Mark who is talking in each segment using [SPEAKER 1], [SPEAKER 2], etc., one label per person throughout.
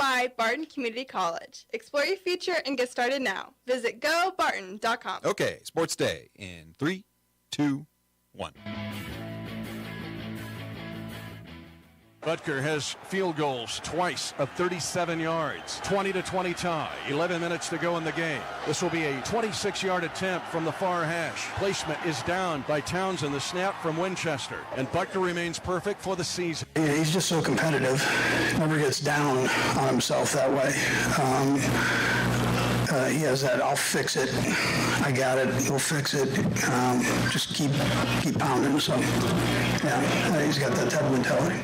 [SPEAKER 1] by Barton Community College. Explore your future and get started now. Visit gobarton.com.
[SPEAKER 2] Okay, Sports Day in 3, 2, 1.
[SPEAKER 3] Butker has field goals twice of 37 yards, 20-20 tie, 11 minutes to go in the game. This will be a 26-yard attempt from the far hash. Placement is down by Townsend, the snap from Winchester, and Butker remains perfect for the season.
[SPEAKER 4] Yeah, he's just so competitive, never gets down on himself that way. He has that, I'll fix it, I got it, we'll fix it, just keep pounding. So, yeah, he's got that type of mentality.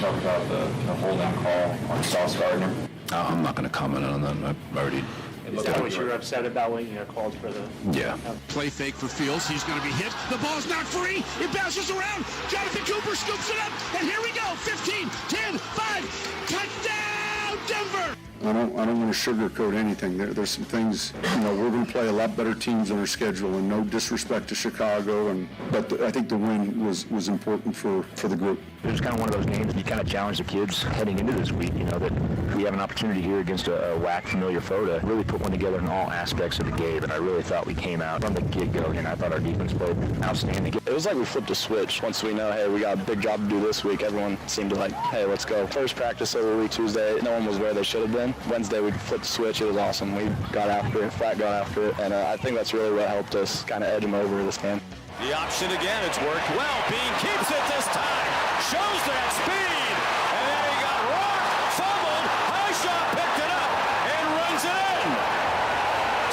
[SPEAKER 5] Talk about the holding call on Sauce Gardner.
[SPEAKER 6] I'm not going to comment on that. I've already...
[SPEAKER 7] Is that what you were upset about when you called for the...
[SPEAKER 6] Yeah.
[SPEAKER 8] Play fake for Fields. He's going to be hit. The ball's not free. It bounces around. Jonathan Cooper scoops it up. And here we go. 15, 10, 5. Touchdown, Denver.
[SPEAKER 9] I don't want to sugarcoat anything. There's some things, we're going to play a lot better teams on our schedule, and no disrespect to Chicago, but I think the win was important for the group.
[SPEAKER 7] It was kind of one of those games that you kind of challenge the kids heading into this week, that we have an opportunity here against a whack familiar foe to really put one together in all aspects of the game, and I really thought we came out from the get-go, and I thought our defense played outstanding.
[SPEAKER 10] It was like we flipped a switch. Once we know, hey, we got a big job to do this week, everyone seemed to hey, let's go. First practice every week, Tuesday, no one was where they should have been. Wednesday, we flipped the switch. It was awesome. We got after it, Frat got after it, and I think that's really what helped us kind of edge them over this game.
[SPEAKER 2] The option again, it's worked well. Bean keeps it this time. Shows that speed. And then he got rocked, fumbled. Highshot picked it up and runs it in.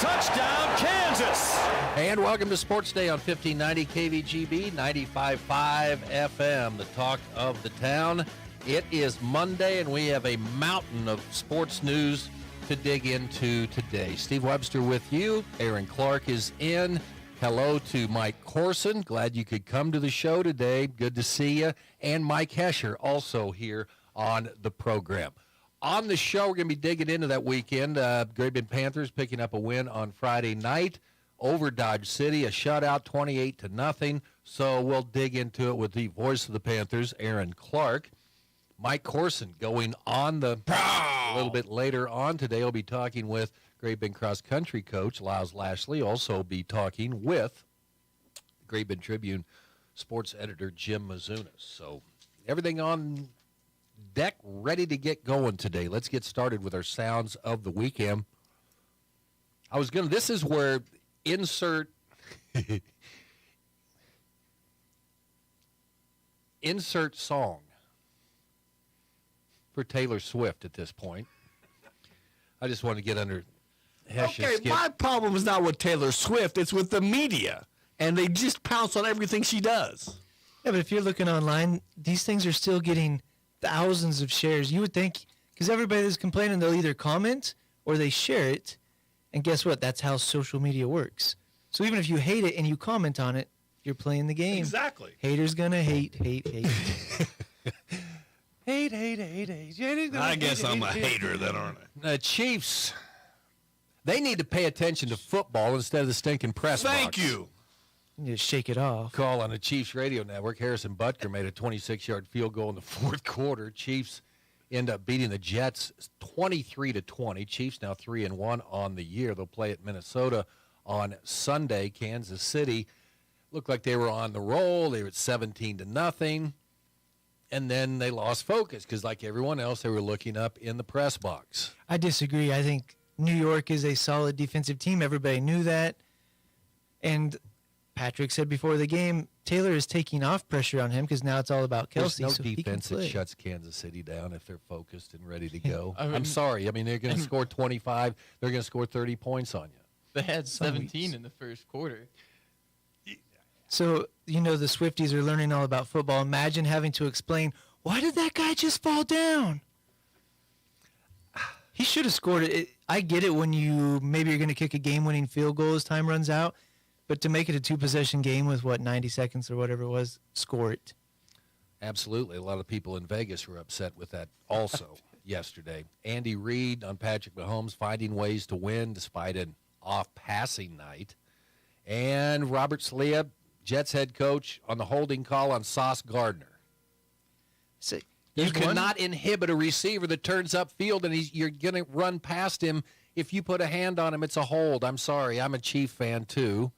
[SPEAKER 2] Touchdown, Kansas.
[SPEAKER 11] And welcome to Sports Day on 1590 KVGB, 95.5 FM, the talk of the town. It is Monday, and we have a mountain of sports news to dig into today. Steve Webster with you. Aaron Clark is in. Hello to Mike Corson. Glad you could come to the show today. Good to see you. And Mike Hesher also here on the program. On the show, we're going to be digging into that weekend. Great Bend Panthers picking up a win on Friday night over Dodge City, a shutout 28-0. So we'll dig into it with the voice of the Panthers, Aaron Clark. Mike Corson going on the a little bit later on today. He'll be talking with Great Bend Cross Country coach Lyles Lashley. Also be talking with Great Bend Tribune sports editor Jim Mazunas. So everything on deck, ready to get going today. Let's get started with our sounds of the weekend. This is where insert song for Taylor Swift at this point. I just want to get under Hesh's skin.
[SPEAKER 8] My problem is not with Taylor Swift. It's with the media. And they just pounce on everything she does.
[SPEAKER 12] Yeah, but if you're looking online, these things are still getting thousands of shares. You would think, because everybody that's complaining, they'll either comment or they share it. And guess what? That's how social media works. So even if you hate it and you comment on it, you're playing the game.
[SPEAKER 8] Exactly.
[SPEAKER 12] Haters gonna hate. Hate.
[SPEAKER 8] I guess I'm a hater then, aren't I?
[SPEAKER 11] The Chiefs, they need to pay attention to football instead of the stinking press box.
[SPEAKER 8] Thank you.
[SPEAKER 12] You just shake it off.
[SPEAKER 11] Call on the Chiefs radio network. Harrison Butker made a 26-yard field goal in the fourth quarter. Chiefs end up beating the Jets 23-20. Chiefs now 3-1 on the year. They'll play at Minnesota on Sunday. Kansas City looked like they were on the roll. They were at 17-0. And then they lost focus because, like everyone else, they were looking up in the press box.
[SPEAKER 12] I disagree. I think New York is a solid defensive team. Everybody knew that. And Patrick said before the game, Taylor is taking off pressure on him because now it's all about Kelsey.
[SPEAKER 11] There's no defense that shuts Kansas City down if they're focused and ready to go. I'm sorry. I mean, they're going to score 25. They're going to score 30 points on you.
[SPEAKER 13] They had 17 in the first quarter.
[SPEAKER 12] So, the Swifties are learning all about football. Imagine having to explain, why did that guy just fall down? He should have scored it. I get it when maybe you're going to kick a game-winning field goal as time runs out, but to make it a two-possession game with, 90 seconds or whatever it was, score it.
[SPEAKER 11] Absolutely. A lot of people in Vegas were upset with that also yesterday. Andy Reid on Patrick Mahomes finding ways to win despite an off-passing night. And Robert Saleh, Jets head coach, on the holding call on Sauce Gardner.
[SPEAKER 12] So
[SPEAKER 11] You
[SPEAKER 12] There's one-
[SPEAKER 11] cannot inhibit a receiver that turns upfield and you're going to run past him. If you put a hand on him, it's a hold. I'm sorry. I'm a Chief fan too,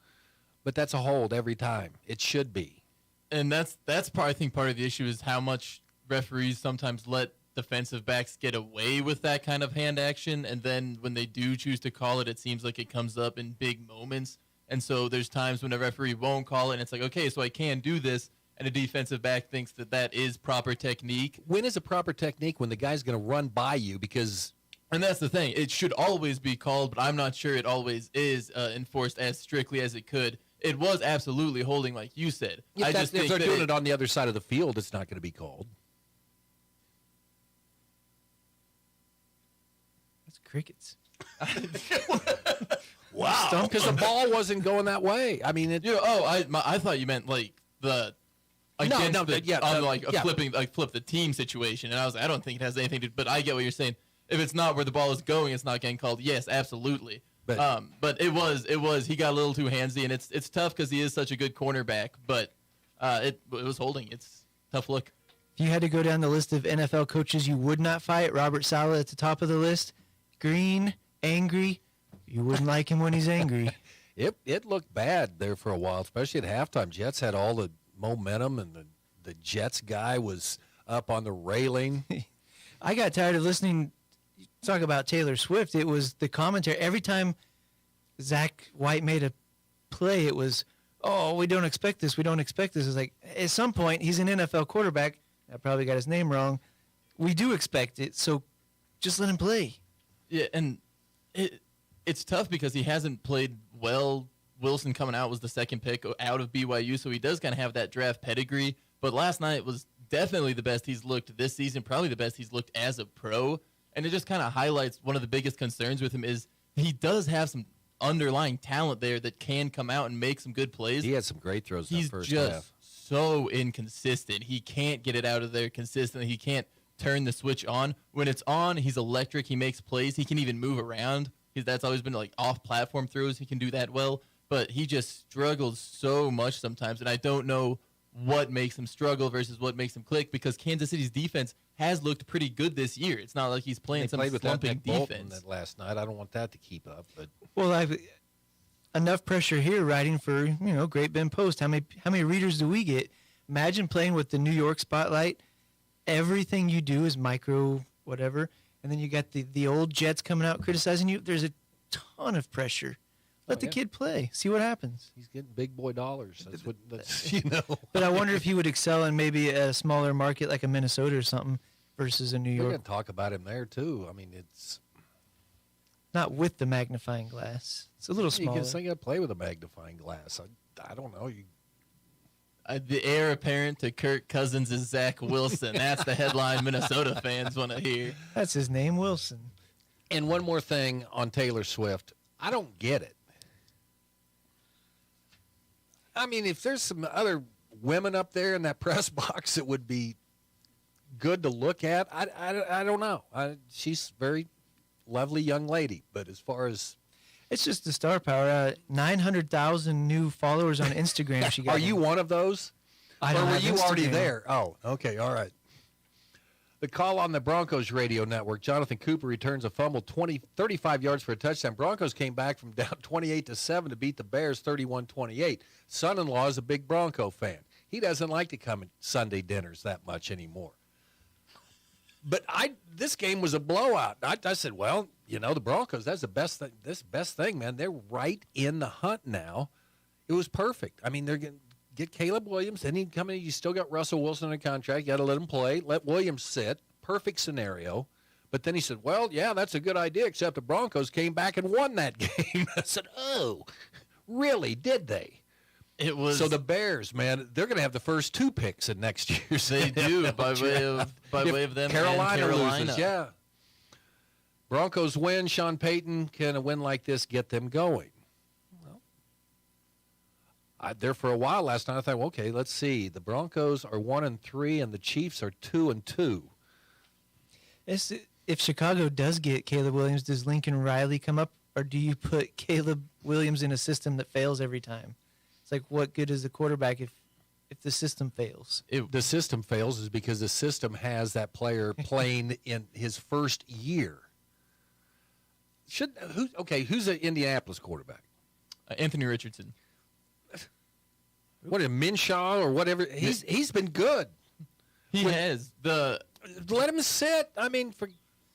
[SPEAKER 11] but that's a hold every time. It should be.
[SPEAKER 13] And that's probably, I think, part of the issue is how much referees sometimes let defensive backs get away with that kind of hand action, and then when they do choose to call it, it seems like it comes up in big moments. And so there's times when a referee won't call it, and it's like, okay, so I can do this, and a defensive back thinks that that is proper technique.
[SPEAKER 11] When is a proper technique? When the guy's going to run by you because...
[SPEAKER 13] And that's the thing. It should always be called, but I'm not sure it always is enforced as strictly as it could. It was absolutely holding, like you said.
[SPEAKER 11] If they're doing it on the other side of the field, it's not going to be called.
[SPEAKER 12] That's crickets.
[SPEAKER 11] Wow. Because the ball wasn't going that way. I mean,
[SPEAKER 13] I thought you meant like the flip the team situation, and I was like, I don't think it has anything to. But I get what you're saying. If it's not where the ball is going, it's not getting called. Yes, absolutely. But it was. He got a little too handsy, and it's tough because he is such a good cornerback. But it was holding. It's a tough look.
[SPEAKER 12] If you had to go down the list of NFL coaches you would not fight, Robert Saleh at the top of the list. Green, angry. You wouldn't like him when he's angry.
[SPEAKER 11] It looked bad there for a while, especially at halftime. Jets had all the momentum, and the Jets guy was up on the railing.
[SPEAKER 12] I got tired of listening. Talk about Taylor Swift. It was the commentary. Every time Zach White made a play, it was, oh, we don't expect this. We don't expect this. It's like, at some point, he's an NFL quarterback. I probably got his name wrong. We do expect it, so just let him play.
[SPEAKER 13] Yeah, and it's tough because he hasn't played well. Wilson coming out was the second pick out of BYU, so he does kind of have that draft pedigree. But last night was definitely the best he's looked this season, probably the best he's looked as a pro. And it just kind of highlights one of the biggest concerns with him is he does have some underlying talent there that can come out and make some good plays.
[SPEAKER 11] He had some great throws in the first half.
[SPEAKER 13] He's just so inconsistent. He can't get it out of there consistently. He can't turn the switch on. When it's on, he's electric. He makes plays. He can even move around. That's always been like off-platform throws. He can do that well. But he just struggles so much sometimes, and I don't know what makes him struggle versus what makes him click because Kansas City's defense has looked pretty good this year. It's not like he's playing some slumping defense.
[SPEAKER 11] Last night, I don't want that to keep up. But
[SPEAKER 12] well, I've enough pressure here writing for Great Bend Post. How many readers do we get? Imagine playing with the New York spotlight. Everything you do is micro whatever, and then you got the old Jets coming out criticizing you. There's a ton of pressure. Let the kid play. See what happens.
[SPEAKER 11] He's getting big boy dollars. That's what
[SPEAKER 12] But I wonder if he would excel in maybe a smaller market like a Minnesota or something versus a New York.
[SPEAKER 11] We're going to talk about him there, too. I mean, it's
[SPEAKER 12] not with the magnifying glass. It's a little smaller.
[SPEAKER 11] You can play with a magnifying glass. I don't know.
[SPEAKER 13] The heir apparent to Kirk Cousins is Zach Wilson. That's the headline Minnesota fans want to hear.
[SPEAKER 12] That's his name, Wilson.
[SPEAKER 11] And one more thing on Taylor Swift. I don't get it. I mean, if there's some other women up there in that press box, it would be good to look at. I don't know. She's a very lovely young lady, but as far as
[SPEAKER 12] it's just the star power. 900,000 new followers on Instagram. She got.
[SPEAKER 11] Are you one of those?
[SPEAKER 12] I don't
[SPEAKER 11] or were
[SPEAKER 12] have
[SPEAKER 11] you already
[SPEAKER 12] Instagram.
[SPEAKER 11] there? Oh, okay, all right. The call on the Broncos radio network. Jonathan Cooper returns a fumble 35 yards for a touchdown. Broncos came back from down 28-7 to beat the Bears 31-28. Son-in-law is a big Bronco fan. He doesn't like to come at Sunday dinners that much anymore. But this game was a blowout. I said, well, the Broncos, that's the best thing. This best thing, man. They're right in the hunt now. It was perfect. I mean, they're going to get Caleb Williams. Then he'd come in. You still got Russell Wilson in a contract. You got to let him play. Let Williams sit. Perfect scenario. But then he said, well, yeah, that's a good idea, except the Broncos came back and won that game. I said, oh, really? Did they?
[SPEAKER 13] It was
[SPEAKER 11] so the Bears, man, they're going to have the first 2 picks in next year's.
[SPEAKER 13] They do by way of them.
[SPEAKER 11] Carolina
[SPEAKER 13] and Carolina
[SPEAKER 11] loses, yeah. Broncos win. Sean Payton, can a win like this get them going? Well, there for a while last night, I thought, well, okay, let's see. The Broncos are 1-3, and the Chiefs are 2-2.
[SPEAKER 12] If Chicago does get Caleb Williams, does Lincoln Riley come up, or do you put Caleb Williams in a system that fails every time? It's like, what good is the quarterback if if the system fails.
[SPEAKER 14] The system fails is because the system has that player playing in his first year. Who's the Indianapolis quarterback?
[SPEAKER 13] Anthony Richardson.
[SPEAKER 14] What, a Minshaw or whatever? He's been good.
[SPEAKER 13] He has.
[SPEAKER 14] Let him sit. I mean,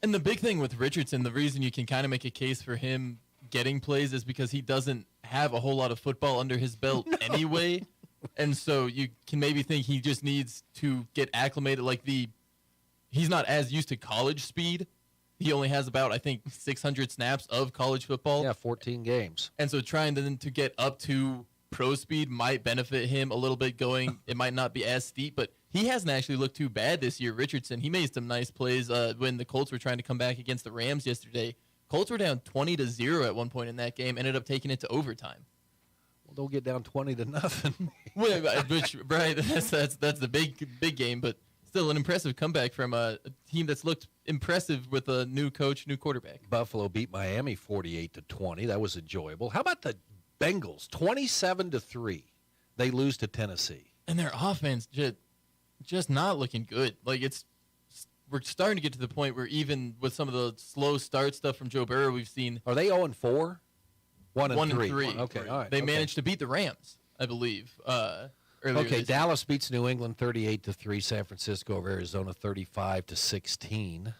[SPEAKER 13] and the big thing with Richardson, the reason you can kind of make a case for him getting plays is because he doesn't have a whole lot of football under his belt anyway. And so you can maybe think he just needs to get acclimated. He's not as used to college speed. He only has about, I think, 600 snaps of college football.
[SPEAKER 14] Yeah, 14 games.
[SPEAKER 13] And so trying then to get up to pro speed might benefit him a little bit going. It might not be as steep, but he hasn't actually looked too bad this year, Richardson. He made some nice plays when the Colts were trying to come back against the Rams yesterday. Colts were down 20-0 at one point in that game, ended up taking it to overtime.
[SPEAKER 14] Well, don't get down 20-0.
[SPEAKER 13] Right, that's the big game, but still an impressive comeback from a team that's looked impressive with a new coach, new quarterback.
[SPEAKER 14] Buffalo beat Miami 48-20. That was enjoyable. How about the Bengals? 27-3. They lose to Tennessee.
[SPEAKER 13] And their offense just not looking good. We're starting to get to the point where even with some of the slow start stuff from Joe Burrow we've seen.
[SPEAKER 14] Are they 0-4?
[SPEAKER 13] 1-3.
[SPEAKER 14] Okay, all right.
[SPEAKER 13] They managed to beat the Rams, I believe.
[SPEAKER 14] Okay, Dallas beats New England 38-3. San Francisco over Arizona 35-16.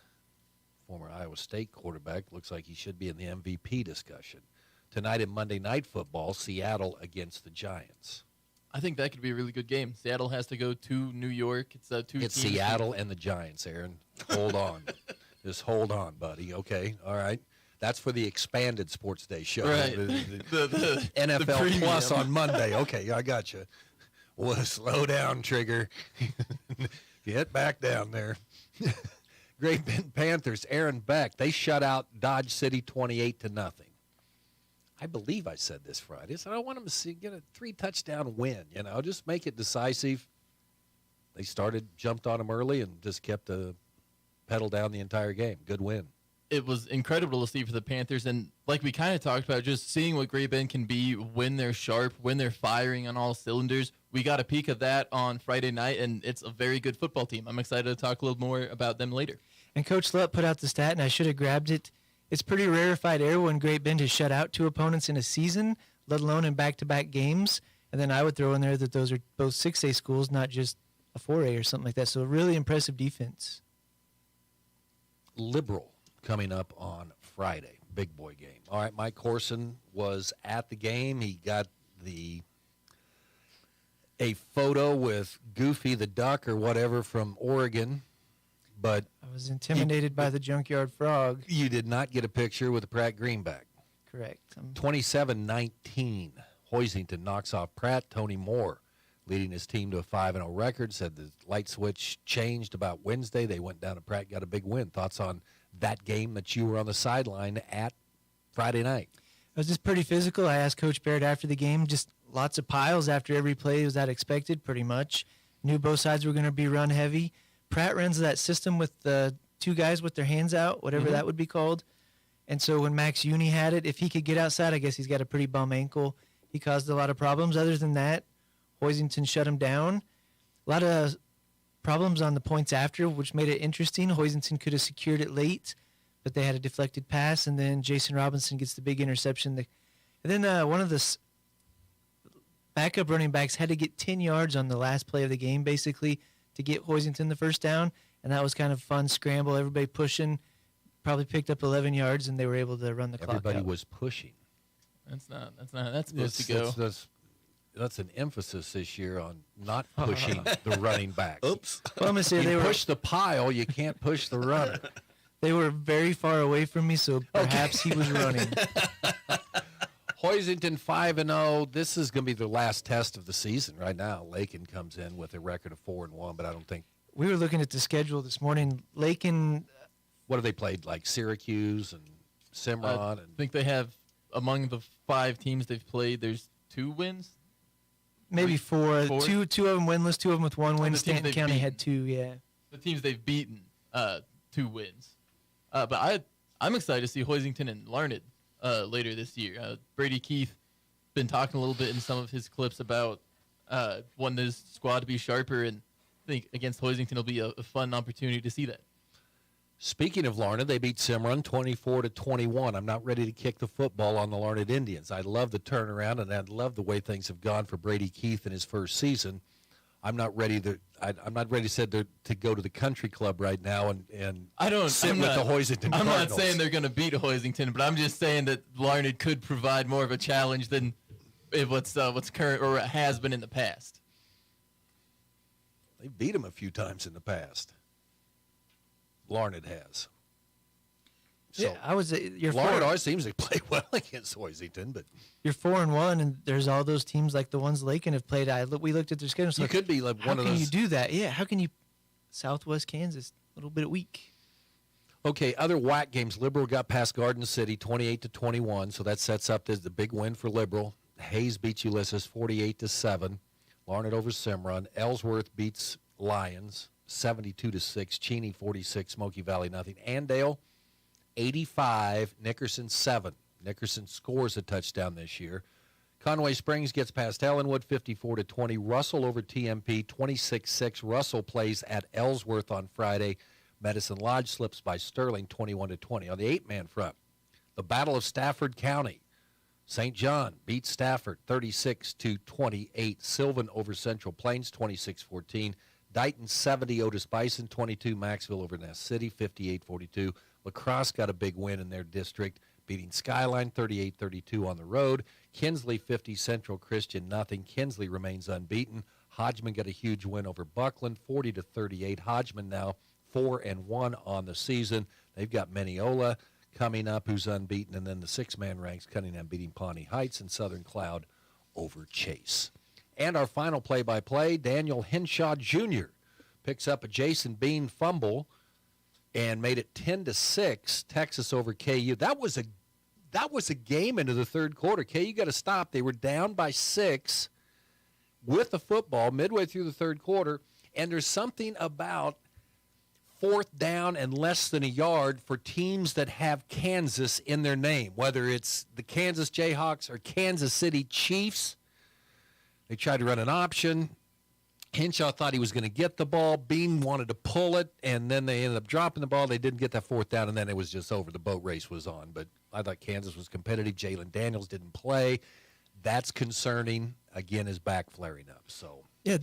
[SPEAKER 14] Former Iowa State quarterback looks like he should be in the MVP discussion. Tonight in Monday Night Football, Seattle against the Giants.
[SPEAKER 13] I think that could be a really good game. Seattle has to go to New York. It's
[SPEAKER 14] Seattle and the Giants, Aaron. Hold on. Just hold on, buddy. Okay, all right. That's for the expanded Sports Day show.
[SPEAKER 13] Right.
[SPEAKER 14] The NFL Plus on Monday. Okay, I got you. Well, slow down, Trigger. Get back down there. Great Bend Panthers, Aaron Beck. They shut out Dodge City 28-0. I believe I said this Friday. I said I want them to get a 3-touchdown win. Just make it decisive. They jumped on them early, and just kept the pedal down the entire game. Good win.
[SPEAKER 13] It was incredible to see for the Panthers, and like we kind of talked about, just seeing what Great Bend can be when they're sharp, when they're firing on all cylinders. We got a peek of that on Friday night, and it's a very good football team. I'm excited to talk a little more about them later.
[SPEAKER 12] And Coach Lutt put out the stat, and I should have grabbed it. It's pretty rarefied air when Great Bend has shut out 2 opponents in a season, let alone in back-to-back games. And then I would throw in there that those are both 6A schools, not just a 4A or something like that. So a really impressive defense.
[SPEAKER 14] Liberal coming up on Friday, big boy game. All right, Mike Corson was at the game. He got a photo with Goofy the Duck or whatever from Oregon, but
[SPEAKER 12] I was intimidated by the Junkyard Frog.
[SPEAKER 14] You did not get a picture with the Pratt Greenback.
[SPEAKER 12] Correct.
[SPEAKER 14] 27-19. Hoisington knocks off Pratt. Tony Moore leading his team to a 5-0 record, said the light switch changed about Wednesday. They went down to Pratt, got a big win. Thoughts on that game that you were on the sideline at Friday night?
[SPEAKER 12] It was just pretty physical. I asked Coach Barrett after the game, just lots of piles after every play. Was that expected? Pretty much. Knew both sides were going to be run heavy. Pratt runs that system with the 2 guys with their hands out, whatever that would be called. And so when Max Uni had it, if he could get outside, I guess he's got a pretty bum ankle. He caused a lot of problems. Other than that, Hoisington shut him down. A lot of problems on the points after, which made it interesting. Hoisington could have secured it late, but they had a deflected pass, and then Jason Robinson gets the big interception. And then one of the backup running backs had to get 10 yards on the last play of the game, basically, to get Hoisington the first down, and that was kind of fun scramble. Everybody pushing, probably picked up 11 yards, and they were able to run the clock out.
[SPEAKER 14] Everybody was pushing.
[SPEAKER 13] That's supposed to go.
[SPEAKER 14] That's an emphasis this year on not pushing the running back.
[SPEAKER 12] Oops. Well, I'm gonna say
[SPEAKER 14] you push the pile, you can't push the runner.
[SPEAKER 12] They were very far away from me, so perhaps he was running.
[SPEAKER 14] Hoisington 5-0. This is going to be their last test of the season right now. Lakin comes in with a record of 4-1, but I don't think.
[SPEAKER 12] We were looking at the schedule this morning. Lakin.
[SPEAKER 14] What have they played? Like Syracuse and Cimarron?
[SPEAKER 13] I think they have, among the 5 teams they've played, there's 2 wins.
[SPEAKER 12] Maybe 4. 2 of them winless, 2 of them with 1 win. Stanton County had 2, yeah.
[SPEAKER 13] The teams they've beaten, 2 wins. But I'm excited to see Hoisington and Larned later this year. Brady Keith been talking a little bit in some of his clips about want this squad to be sharper, and I think against Hoisington will be a fun opportunity to see that.
[SPEAKER 14] Speaking of Larned, they beat Cimarron 24-21. I'm not ready to kick the football on the Larned Indians. I love the turnaround, and I love the way things have gone for Brady Keith in his first season. I'm not ready to go to the country club right now and sit with the Hoisington Cardinals.
[SPEAKER 13] I'm not saying they're going to beat Hoisington, but I'm just saying that Larned could provide more of a challenge than what's current or has been in the past.
[SPEAKER 14] They beat them a few times in the past. Larned has. So,
[SPEAKER 12] yeah, I would say
[SPEAKER 14] Larned always seems to play well against Hoisington, but
[SPEAKER 12] you're 4-1, and there's all those teams like the ones Lakin have played. We looked at their schedule. So
[SPEAKER 14] you could be like one of those.
[SPEAKER 12] How can you do that? Yeah, how can you? Southwest Kansas, a little bit weak.
[SPEAKER 14] Okay, other WAC games. Liberal got past Garden City 28-21, so that sets up as the big win for Liberal. Hayes beats Ulysses 48-7. Larned over Cimarron. Ellsworth beats Lions 72-6. Cheney 46. Smoky Valley nothing. Andale 85. Nickerson 7. Nickerson scores a touchdown this year. Conway Springs gets past Ellenwood 54-20. Russell over TMP 26-6. Russell plays at Ellsworth on Friday. Medicine Lodge slips by Sterling 21-20. On the 8-man front, the Battle of Stafford County. St. John beats Stafford 36-28. Sylvan over Central Plains 26-14. Dighton 70. Otis Bison 22. Maxville over Ness City 58-42. La Crosse got a big win in their district, beating Skyline 38-32 on the road. Kinsley 50. Central Christian nothing. Kinsley remains unbeaten. Hodgman got a huge win over Buckland 40-38. Hodgman now 4-1 on the season. They've got Mineola coming up, who's unbeaten, and then the 6-man ranks, Cunningham beating Pawnee Heights, and Southern Cloud over Chase. And our final play-by-play, Daniel Henshaw Jr. picks up a Jason Bean fumble and made it 10-6, Texas over KU. That was a game into the third quarter. KU got a stop. They were down by 6 with the football midway through the third quarter, and there's something about fourth down and less than a yard for teams that have Kansas in their name, whether it's the Kansas Jayhawks or Kansas City Chiefs. They tried to run an option. Henshaw thought he was going to get the ball. Bean wanted to pull it, and then they ended up dropping the ball. They didn't get that fourth down, and then it was just over. The boat race was on. But I thought Kansas was competitive. Jalen Daniels didn't play. That's concerning. Again, his back flaring up. So
[SPEAKER 12] yeah.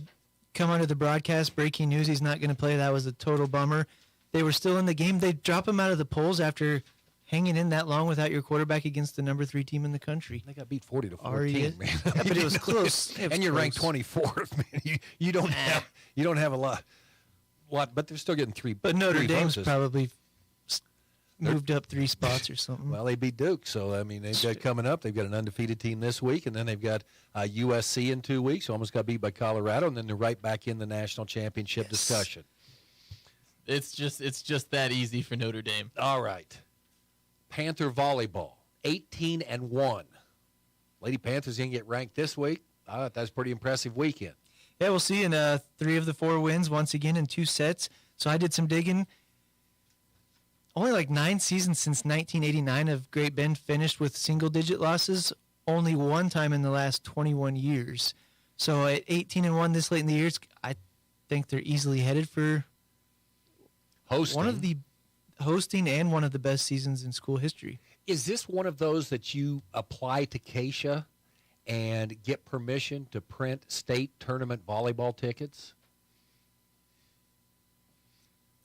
[SPEAKER 12] Come onto the broadcast, breaking news, he's not going to play. That was a total bummer. They were still in the game. They drop him out of the polls after hanging in that long without your quarterback against the number 3 team in the country.
[SPEAKER 14] They got beat 40-14, man.
[SPEAKER 12] Yeah, but it was close.
[SPEAKER 14] And you're ranked 24th, man. You don't have a lot, but they're still getting 3.
[SPEAKER 12] But Notre Dame's
[SPEAKER 14] votes.
[SPEAKER 12] probably moved up 3 spots or something.
[SPEAKER 14] Well, they beat Duke, so I mean they've got coming up. They've got an undefeated team this week, and then they've got USC in 2 weeks. Almost got beat by Colorado, and then they're right back in the national championship discussion.
[SPEAKER 13] It's just that easy for Notre Dame.
[SPEAKER 14] All right, Panther volleyball 18-1. Lady Panthers gonna get ranked this week. I thought that was a pretty impressive weekend.
[SPEAKER 12] Yeah, we'll see in 3 of the 4 wins once again in 2 sets. So I did some digging. Only like 9 seasons since 1989 have Great Bend finished with single-digit losses. Only 1 time in the last 21 years. So at 18-1 this late in the year, I think they're easily headed for hosting and one of the best seasons in school history.
[SPEAKER 14] Is this one of those that you apply to Keisha and get permission to print state tournament volleyball tickets?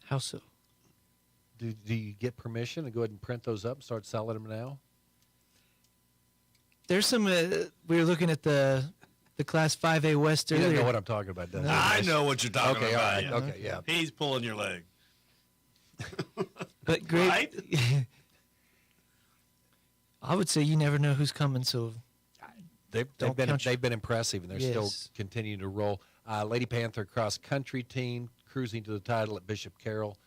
[SPEAKER 12] How so?
[SPEAKER 14] Do you get permission to go ahead and print those up and start selling them now?
[SPEAKER 12] There's some. We were looking at the Class 5A West earlier.
[SPEAKER 14] You don't know what I'm talking about, does he?
[SPEAKER 8] I know what you're talking
[SPEAKER 14] about.
[SPEAKER 8] all
[SPEAKER 14] right. Okay, yeah.
[SPEAKER 8] He's pulling your leg.
[SPEAKER 12] But great.
[SPEAKER 8] Right?
[SPEAKER 12] I would say you never know who's coming, so
[SPEAKER 14] they've been impressive, and they're still continuing to roll. Lady Panther cross country team cruising to the title at Bishop Carroll.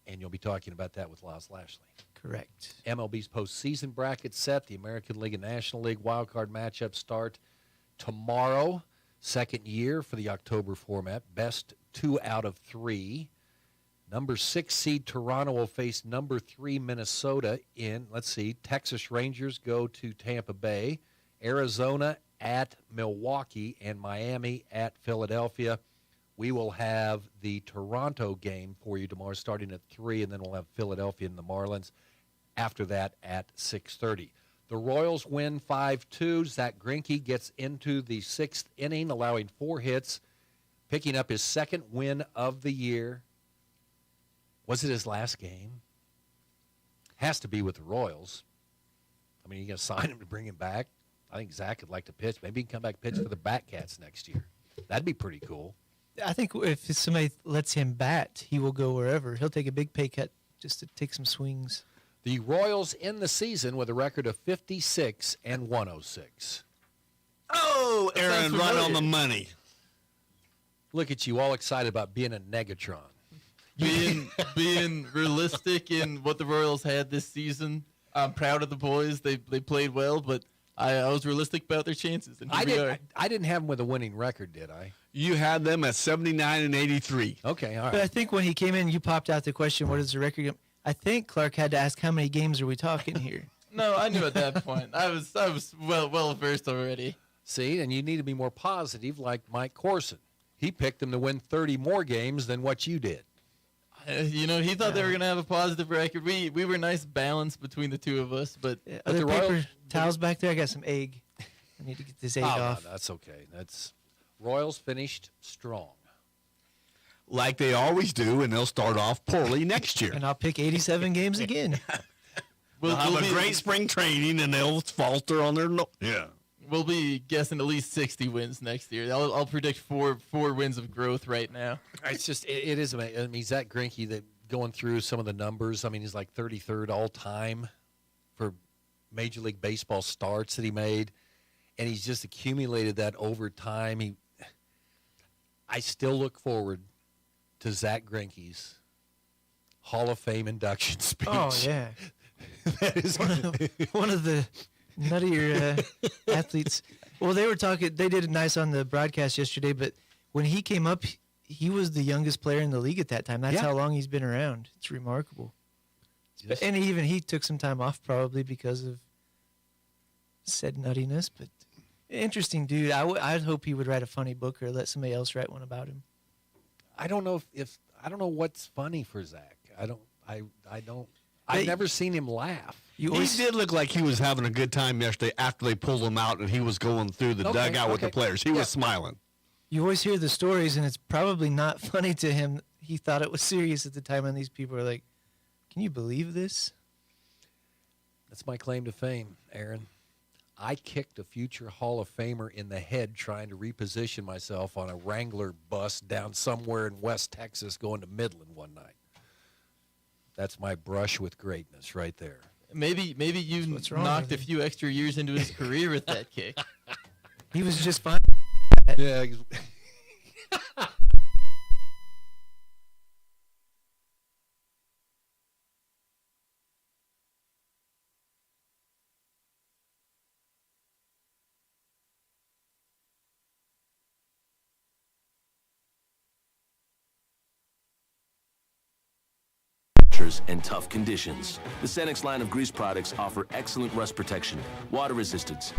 [SPEAKER 14] And you'll be talking about that with Laz Lashley.
[SPEAKER 12] Correct.
[SPEAKER 14] MLB's postseason bracket set. The American League and National League wildcard matchups start tomorrow. Second year for the October format. Best 2 out of 3. Number 6 seed Toronto will face number 3 Minnesota in, Texas Rangers go to Tampa Bay. Arizona at Milwaukee and Miami at Philadelphia. We will have the Toronto game for you tomorrow starting at 3, and then we'll have Philadelphia and the Marlins after that at 6:30. The Royals win 5-2. Zach Greinke gets into the 6th inning, allowing 4 hits, picking up his 2nd win of the year. Was it his last game? Has to be with the Royals. I mean, you going to sign him to bring him back? I think Zach would like to pitch. Maybe he can come back and pitch for the Batcats next year. That'd be pretty cool.
[SPEAKER 12] I think if somebody lets him bat, he will go wherever. He'll take a big pay cut just to take some swings.
[SPEAKER 14] The Royals end the season with a record of 56-106.
[SPEAKER 8] Oh, Aaron, right on the money.
[SPEAKER 14] Look at you, all excited about being a Negatron.
[SPEAKER 13] Being realistic in what the Royals had this season. I'm proud of the boys. They played well, but I was realistic about their chances. And
[SPEAKER 14] I didn't have them with a winning record, did I?
[SPEAKER 8] You had them at 79-83.
[SPEAKER 14] Okay, all right.
[SPEAKER 12] But I think when he came in, you popped out the question, what is the record? I think Clark had to ask, how many games are we talking here?
[SPEAKER 13] No, I knew at that point. I was well versed already.
[SPEAKER 14] See, and you need to be more positive like Mike Corson. He picked them to win 30 more games than what you did.
[SPEAKER 13] He thought they were going to have a positive record. We were nice balance between the two of us, but
[SPEAKER 12] Are there paper towels back there? I got some egg. I need to get this egg off.
[SPEAKER 14] No, that's okay. Royals finished strong.
[SPEAKER 8] Like they always do, and they'll start off poorly next year.
[SPEAKER 12] And I'll pick 87 games again.
[SPEAKER 8] They'll have a great spring training, and they'll falter on their yeah.
[SPEAKER 13] We'll be guessing at least 60 wins next year. I'll predict four wins of growth right now.
[SPEAKER 14] It's just it is amazing. I mean, Zach Greinke, that going through some of the numbers. I mean, he's like 33rd all time for Major League Baseball starts that he made, and he's just accumulated that over time. I still look forward to Zach Greinke's Hall of Fame induction speech.
[SPEAKER 12] Oh yeah,
[SPEAKER 14] that is
[SPEAKER 12] one of the nuttier athletes. Well, they were talking. They did it nice on the broadcast yesterday. But when he came up, he was the youngest player in the league at that time. That's how long he's been around. It's remarkable. Yes. And even he took some time off probably because of said nuttiness. But interesting dude. I'd hope he would write a funny book or let somebody else write one about him.
[SPEAKER 14] I don't know if I don't know what's funny for Zach. I've never seen him laugh.
[SPEAKER 8] He did look like he was having a good time yesterday after they pulled him out and he was going through the dugout with the players. He was smiling.
[SPEAKER 12] You always hear the stories, and it's probably not funny to him. He thought it was serious at the time, and these people are like, can you believe this?
[SPEAKER 14] That's my claim to fame, Aaron. I kicked a future Hall of Famer in the head trying to reposition myself on a Wrangler bus down somewhere in West Texas going to Midland one night. That's my brush with greatness right there.
[SPEAKER 13] Maybe you knocked a few extra years into his career with that kick.
[SPEAKER 12] He was just fine.
[SPEAKER 14] Yeah.
[SPEAKER 15] And tough conditions. The Cenex line of grease products offer excellent rust protection, water resistance,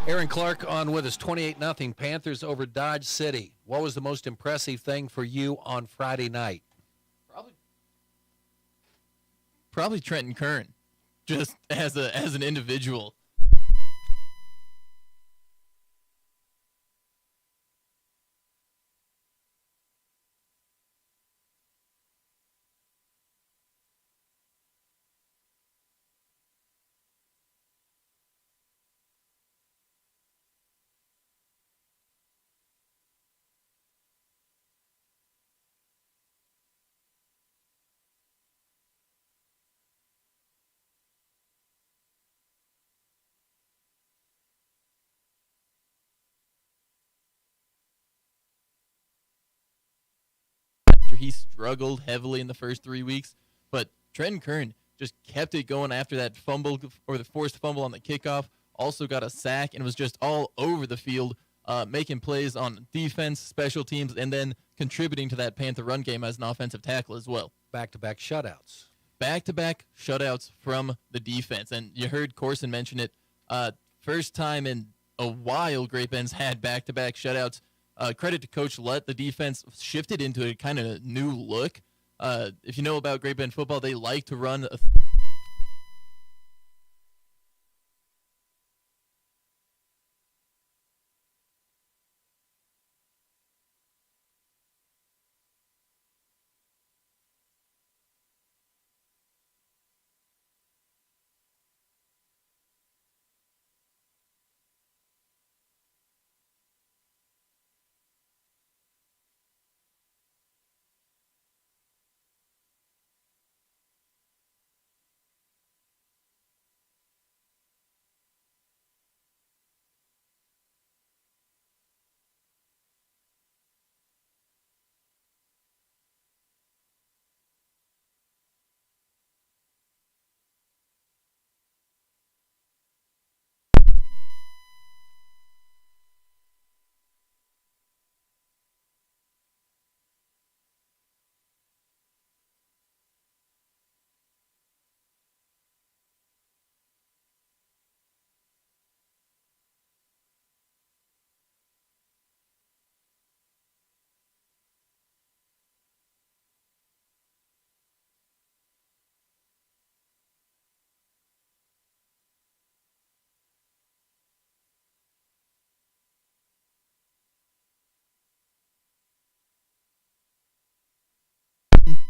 [SPEAKER 14] Aaron Clark on with us, 28-0 Panthers over Dodge City. What was the most impressive thing for you on Friday night?
[SPEAKER 13] Probably Trenton Kern, just as an individual. He struggled heavily in the first 3 weeks, but Trenton Kern just kept it going after that fumble or the forced fumble on the kickoff. Also got a sack and was just all over the field, making plays on defense, special teams, and then contributing to that Panther run game as an offensive tackle as well.
[SPEAKER 14] Back-to-back shutouts.
[SPEAKER 13] Back-to-back shutouts from the defense. And you heard Corson mention it. First time in a while Great Bend's had back-to-back shutouts. Credit to Coach Lutt. The defense shifted into a kind of new look. If you know about Great Bend football, they like to run a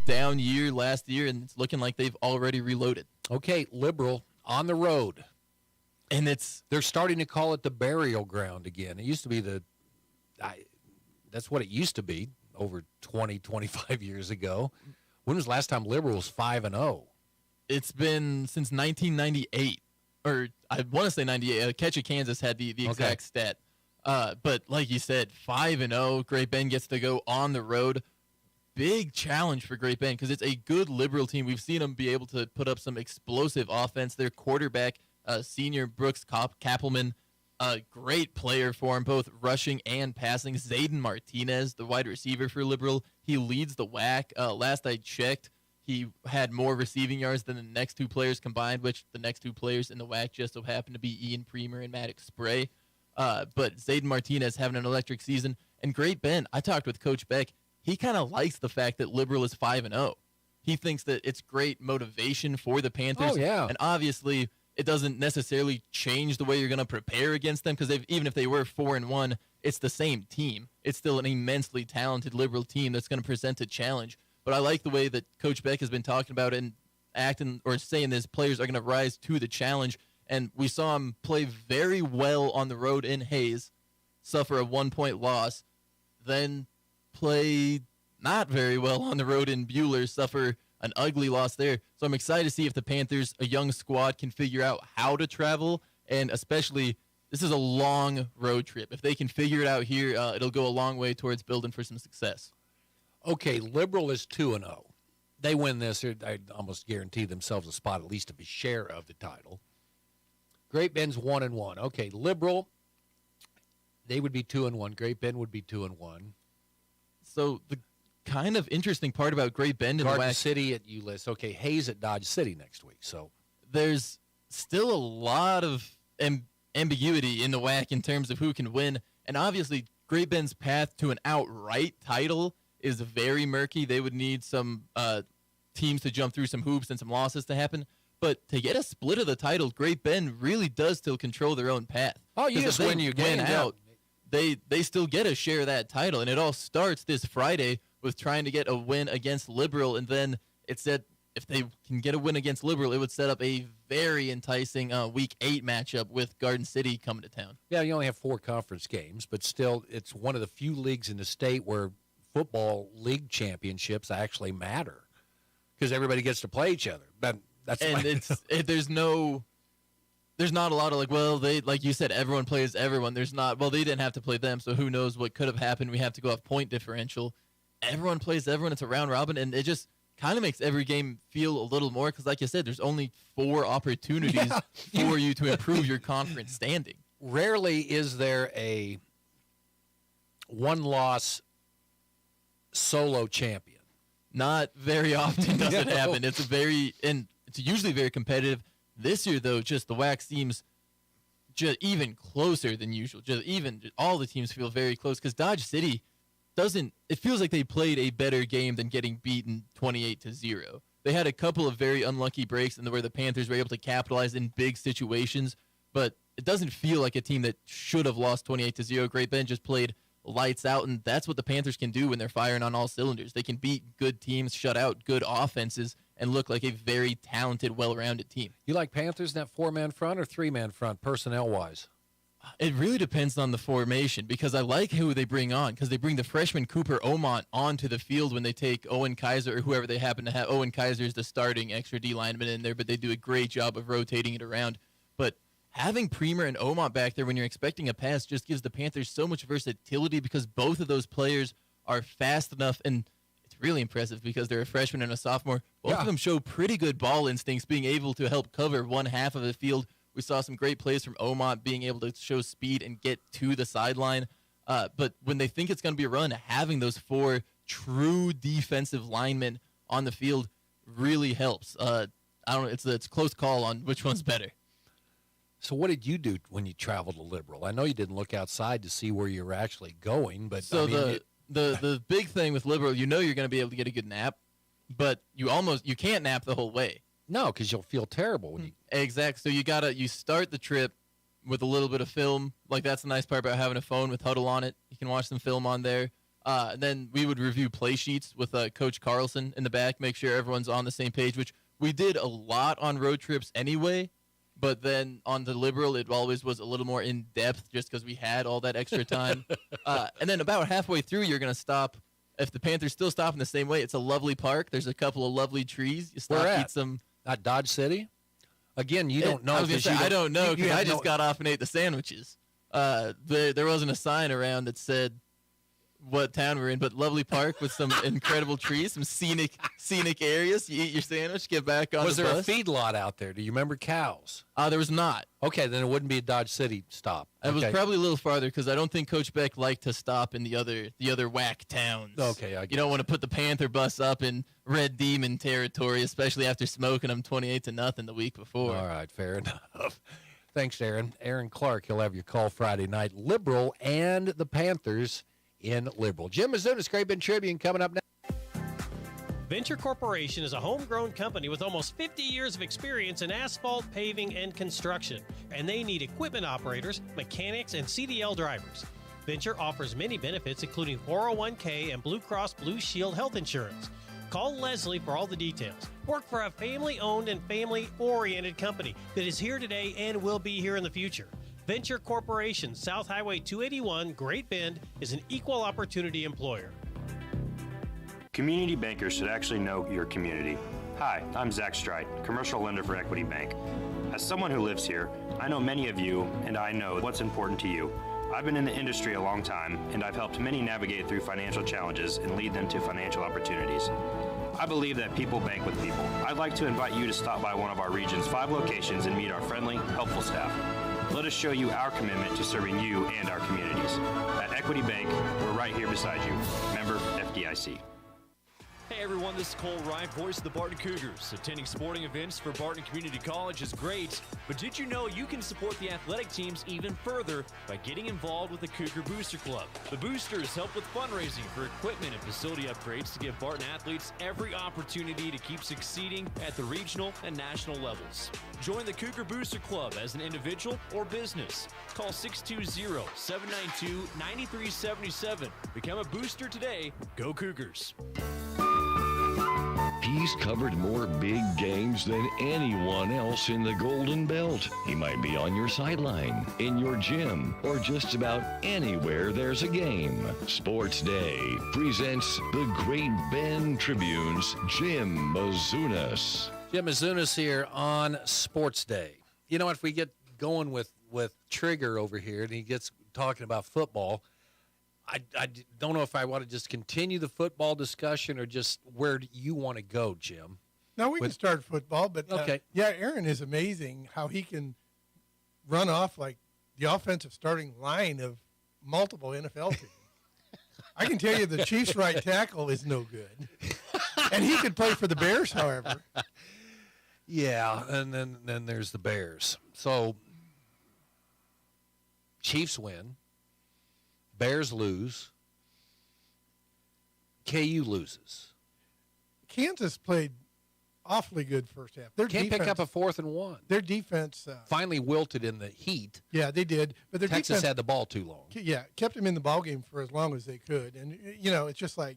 [SPEAKER 13] down year last year, and it's looking like they've already reloaded.
[SPEAKER 14] Okay, Liberal on the road.
[SPEAKER 13] And
[SPEAKER 14] they're starting to call it the burial ground again. It used to be that's what it used to be over 20, 25 years ago. When was the last time Liberal was 5-0?
[SPEAKER 13] It's been since 1998, or I want to say 98. Ketchy, Kansas had the exact stat. But like you said, 5-0. Great Bend gets to go on the road. Big challenge for Great Bend because it's a good Liberal team. We've seen them be able to put up some explosive offense. Their quarterback, senior Brooks Kappelman, a great player for him, both rushing and passing. Zayden Martinez, the wide receiver for Liberal, he leads the WAC. Last I checked, he had more receiving yards than the next two players combined, which the next two players in the WAC just so happen to be Ian Premer and Maddox Spray. But Zayden Martinez having an electric season. And Great Bend, I talked with Coach Beck. He kind of likes the fact that Liberal is 5-0. He thinks that it's great motivation for the Panthers.
[SPEAKER 14] Oh, yeah.
[SPEAKER 13] And obviously, it doesn't necessarily change the way you're going to prepare against them because even if they were 4-1, it's the same team. It's still an immensely talented Liberal team that's going to present a challenge. But I like the way that Coach Beck has been talking about it and acting or saying that his players are going to rise to the challenge. And we saw him play very well on the road in Hayes, suffer a 1-point loss, then play not very well on the road in Buhler, suffer an ugly loss there. So I'm excited to see if the Panthers, a young squad, can figure out how to travel, and especially this is a long road trip. If they can figure it out here, it'll go a long way towards building for some success.
[SPEAKER 14] Okay, Liberal is 2-0. They win this, I almost guarantee themselves a spot, at least of a share of the title. Great Bend's 1-1. Okay, Liberal, they would be 2-1. Great Bend would be 2-1.
[SPEAKER 13] So the kind of interesting part about Great Bend in
[SPEAKER 14] Garden
[SPEAKER 13] the WAC
[SPEAKER 14] City at ULIS. Okay, Hayes at Dodge City next week. So
[SPEAKER 13] there's still a lot of, and ambiguity in the WAC in terms of who can win. And obviously, Great Bend's path to an outright title is very murky. They would need some teams to jump through some hoops and some losses to happen. But to get a split of the title, Great Bend really does still control their own path.
[SPEAKER 14] Oh, you just win your game
[SPEAKER 13] out. They still get a share of that title. And it all starts this Friday with trying to get a win against Liberal. And then it said if they can get a win against Liberal, it would set up a very enticing Week 8 matchup with Garden City coming to town.
[SPEAKER 14] Yeah, you only have 4 conference games, but still it's one of the few leagues in the state where football league championships actually matter because everybody gets to play each other.
[SPEAKER 13] There's not a lot of like you said, everyone plays everyone. They didn't have to play them, so who knows what could have happened. We have to go off point differential. Everyone plays everyone. It's a round robin, and it just kind of makes every game feel a little more because, like you said, there's only 4 opportunities for you to improve your conference standing.
[SPEAKER 14] Rarely is there a one-loss solo champion.
[SPEAKER 13] Not very often does it happen. It's usually very competitive. This year, though, just the WAC seems just even closer than usual. All the teams feel very close because Dodge City it feels like they played a better game than getting beaten 28-0. They had a couple of very unlucky breaks where the Panthers were able to capitalize in big situations, but it doesn't feel like a team that should have lost 28-0. Great Bend just played lights out, and that's what the Panthers can do when they're firing on all cylinders. They can beat good teams, shut out good offenses, and look like a very talented, well-rounded team.
[SPEAKER 14] You like Panthers in that 4-man front or 3-man front, personnel-wise?
[SPEAKER 13] It really depends on the formation because I like who they bring on because they bring the freshman Cooper Omont onto the field when they take Owen Kaiser or whoever they happen to have. Owen Kaiser is the starting extra D lineman in there, but they do a great job of rotating it around. But having Premer and Omont back there when you're expecting a pass just gives the Panthers so much versatility because both of those players are fast enough, and it's really impressive because they're a freshman and a sophomore. Both of them show pretty good ball instincts, being able to help cover one half of the field. We saw some great plays from Omont being able to show speed and get to the sideline. But when they think it's going to be a run, having those 4 true defensive linemen on the field really helps. It's a close call on which one's better.
[SPEAKER 14] So what did you do when you traveled to Liberal? I know you didn't look outside to see where you were actually going, but
[SPEAKER 13] the big thing with Liberal, you're going to be able to get a good nap, but you can't nap the whole way.
[SPEAKER 14] No, because you'll feel terrible when you.
[SPEAKER 13] Exactly. So you start the trip with a little bit of film. Like that's the nice part about having a phone with Huddle on it. You can watch some film on there. And then we would review play sheets with Coach Carlson in the back, make sure everyone's on the same page, which we did a lot on road trips anyway. But then on the Liberal, it always was a little more in depth just because we had all that extra time. And then about halfway through, you're going to stop. If the Panthers still stop in the same way, it's a lovely park. There's a couple of lovely trees. You stop, eat some.
[SPEAKER 14] At Dodge City? Again, you don't know.
[SPEAKER 13] I don't know because I just got off and ate the sandwiches. There wasn't a sign around that said what town we're in, but lovely park with some incredible trees, some scenic areas. You eat your sandwich, get back on the bus.
[SPEAKER 14] Was there a feedlot out there? Do you remember cows?
[SPEAKER 13] There was not.
[SPEAKER 14] Okay, then it wouldn't be a Dodge City stop.
[SPEAKER 13] It was probably a little farther because I don't think Coach Beck liked to stop in the other WAC towns.
[SPEAKER 14] Okay, I get
[SPEAKER 13] you don't want to put the Panther bus up in Red Demon territory, especially after smoking them 28-0 the week before.
[SPEAKER 14] All right, fair enough. Thanks, Aaron. Aaron Clark, he'll have your call Friday night. Liberal and the Panthers in Liberal. Jim Mizunas, Great Bend Tribune, coming up next.
[SPEAKER 16] Venture Corporation is a homegrown company with almost 50 years of experience in asphalt, paving, and construction, and they need equipment operators, mechanics, and CDL drivers. Venture offers many benefits, including 401k and Blue Cross Blue Shield health insurance. Call Leslie for all the details. Work for a family-owned and family-oriented company that is here today and will be here in the future. Venture Corporation, South Highway 281, Great Bend, is an equal opportunity employer.
[SPEAKER 17] Community bankers should actually know your community. Hi, I'm Zach Streit, commercial lender for Equity Bank. As someone who lives here, I know many of you, and I know what's important to you. I've been in the industry a long time, and I've helped many navigate through financial challenges and lead them to financial opportunities. I believe that people bank with people. I'd like to invite you to stop by one of our region's 5 locations and meet our friendly, helpful staff. Let us show you our commitment to serving you and our communities. At Equity Bank, we're right here beside you. Member FDIC.
[SPEAKER 2] Hey everyone, this is Cole Wright, voice of the Barton Cougars. Attending sporting events for Barton Community College is great, but did you know you can support the athletic teams even further by getting involved with the Cougar Booster Club? The Boosters help with fundraising for equipment and facility upgrades to give Barton athletes every opportunity to keep succeeding at the regional and national levels. Join the Cougar Booster Club as an individual or business. Call 620-792-9377. Become a booster today. Go Cougars.
[SPEAKER 18] He's covered more big games than anyone else in the Golden Belt. He might be on your sideline, in your gym, or just about anywhere there's a game. Sports Day presents the Great Bend Tribune's Jim Mazunas.
[SPEAKER 14] Jim Mazunas here on Sports Day. You know, if we get going with Trigger over here and he gets talking about football, I don't know if I want to just continue the football discussion or just where do you want to go, Jim?
[SPEAKER 19] No, we can start football, but
[SPEAKER 14] okay.
[SPEAKER 19] Yeah, Aaron is amazing how he can run off like the offensive starting line of multiple NFL teams. I can tell you the Chiefs' right tackle is no good. And he could play for the Bears, however.
[SPEAKER 14] Yeah, and then there's the Bears. So Chiefs win. Bears lose. KU loses.
[SPEAKER 19] Kansas played awfully good first half. Their
[SPEAKER 14] Can't
[SPEAKER 19] defense,
[SPEAKER 14] pick up a 4th and 1.
[SPEAKER 19] Their defense
[SPEAKER 14] finally wilted in the heat.
[SPEAKER 19] Yeah, they did. But their
[SPEAKER 14] Texas
[SPEAKER 19] defense
[SPEAKER 14] had the ball too long.
[SPEAKER 19] Yeah, kept them in the ballgame for as long as they could. And, you know, it's just like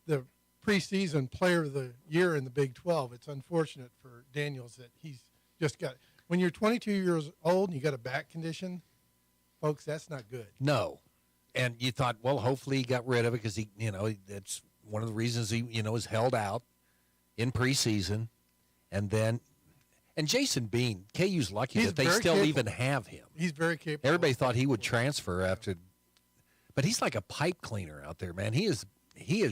[SPEAKER 19] the preseason player of the year in the Big 12. It's unfortunate for Daniels that he's just got – when you're 22 years old and you got a back condition, folks, that's not good.
[SPEAKER 14] No. And you thought, well, hopefully he got rid of it because he, that's one of the reasons he, is held out in preseason. And Jason Bean, KU's lucky that they still
[SPEAKER 19] capable.
[SPEAKER 14] Even have him.
[SPEAKER 19] He's very capable.
[SPEAKER 14] Everybody thought he would transfer after, but he's like a pipe cleaner out there, man. He is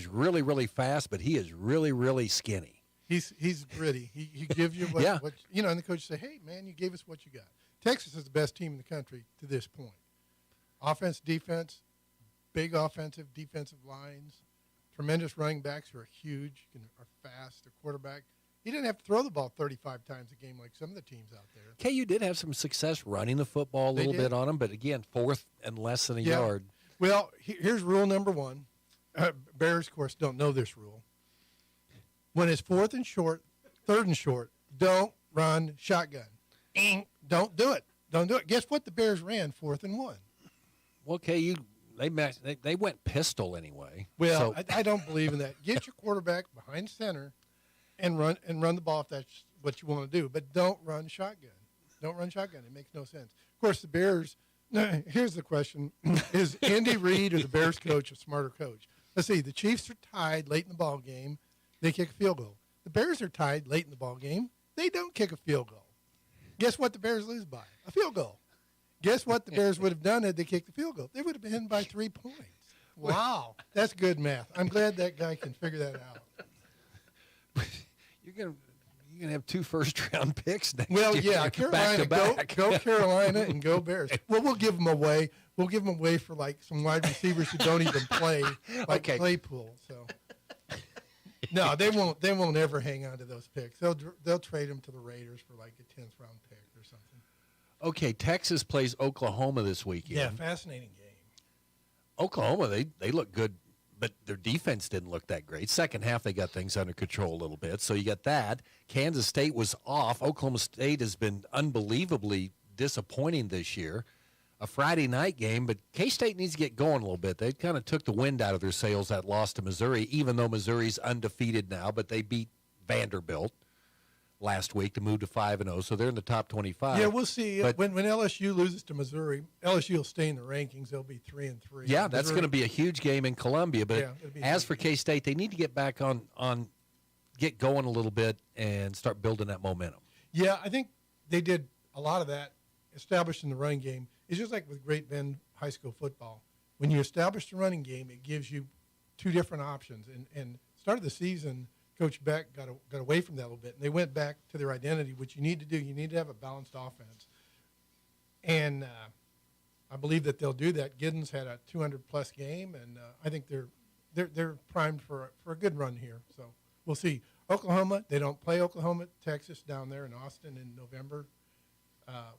[SPEAKER 14] really, really fast, but he is really, really skinny.
[SPEAKER 19] He's gritty. He gives you what,
[SPEAKER 14] Yeah.
[SPEAKER 19] what, and the coach say, hey, man, you gave us what you got. Texas is the best team in the country to this point. Offense, defense, big offensive, defensive lines, tremendous running backs who are huge, are fast, their quarterback. He didn't have to throw the ball 35 times a game like some of the teams out there.
[SPEAKER 14] KU did have some success running the football a little bit on him, but again, 4th and less than a yard.
[SPEAKER 19] Well, here's rule number 1. Bears, of course, don't know this rule. When it's 4th and short, 3rd and short, don't run shotgun. Don't do it. Don't do it. Guess what? The Bears ran 4th and 1.
[SPEAKER 14] Well, KU, they went pistol anyway.
[SPEAKER 19] Well, so. I don't believe in that. Get your quarterback behind center and run the ball if that's what you want to do. But don't run shotgun. Don't run shotgun. It makes no sense. Of course, the Bears, here's the question. Is Andy Reid or the Bears coach a smarter coach? Let's see. The Chiefs are tied late in the ball game. They kick a field goal. The Bears are tied late in the ball game. They don't kick a field goal. Guess what the Bears lose by? A field goal. Guess what the Bears would have done had they kicked the field goal? They would have been by 3 points. Wow. That's good math. I'm glad that guy can figure that out.
[SPEAKER 14] You're gonna have 2 first-round picks next
[SPEAKER 19] year. Well, yeah,
[SPEAKER 14] Carolina,
[SPEAKER 19] go Carolina and go Bears. Well, we'll give them away. We'll give them away for like some wide receivers who don't even play, like Claypool. So no, they won't. They won't ever hang on to those picks. They'll trade them to the Raiders for like a 10th round pick or something.
[SPEAKER 14] Okay, Texas plays Oklahoma this weekend.
[SPEAKER 19] Yeah, fascinating game.
[SPEAKER 14] Oklahoma, they look good, but their defense didn't look that great. Second half, they got things under control a little bit. So you got that. Kansas State was off. Oklahoma State has been unbelievably disappointing this year. A Friday night game, but K-State needs to get going a little bit. They kind of took the wind out of their sails that loss to Missouri, even though Missouri's undefeated now, but they beat Vanderbilt last week to move to 5-0, so they're in the top 25.
[SPEAKER 19] Yeah, we'll see. But when LSU loses to Missouri, LSU will stay in the rankings. They'll be 3-3.
[SPEAKER 14] Yeah, that's going to be a huge game in Columbia. But as for K-State, they need to get back get going a little bit and start building that momentum.
[SPEAKER 19] Yeah, I think they did a lot of that, establishing the running game. It's just like with Great Bend High School football. When you establish the running game, it gives you 2 different options. And start of the season, Coach Beck got away from that a little bit, and they went back to their identity, which you need to do. You need to have a balanced offense. And I believe that they'll do that. Giddens had a 200-plus game, and I think they're they're primed for a good run here. So we'll see. Oklahoma, they don't play Oklahoma, Texas down there in Austin in November.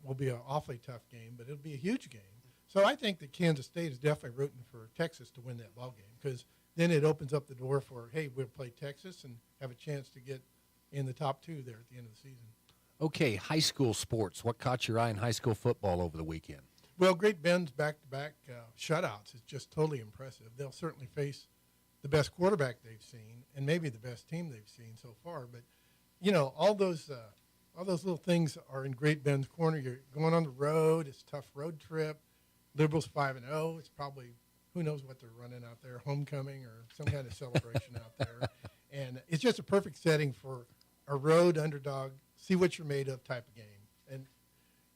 [SPEAKER 19] Will be an awfully tough game, but it'll be a huge game. So I think that Kansas State is definitely rooting for Texas to win that ball game, because then it opens up the door for, hey, we'll play Texas and have a chance to get in the top 2 there at the end of the season.
[SPEAKER 14] Okay, high school sports. What caught your eye in high school football over the weekend?
[SPEAKER 19] Well, Great Bend's back-to-back shutouts is just totally impressive. They'll certainly face the best quarterback they've seen and maybe the best team they've seen so far. But, you know, all those little things are in Great Bend's corner. You're going on the road. It's a tough road trip. Liberals 5-0. It's probably, who knows what they're running out there, homecoming or some kind of celebration out there. And it's just a perfect setting for a road underdog, see what you're made of type of game. And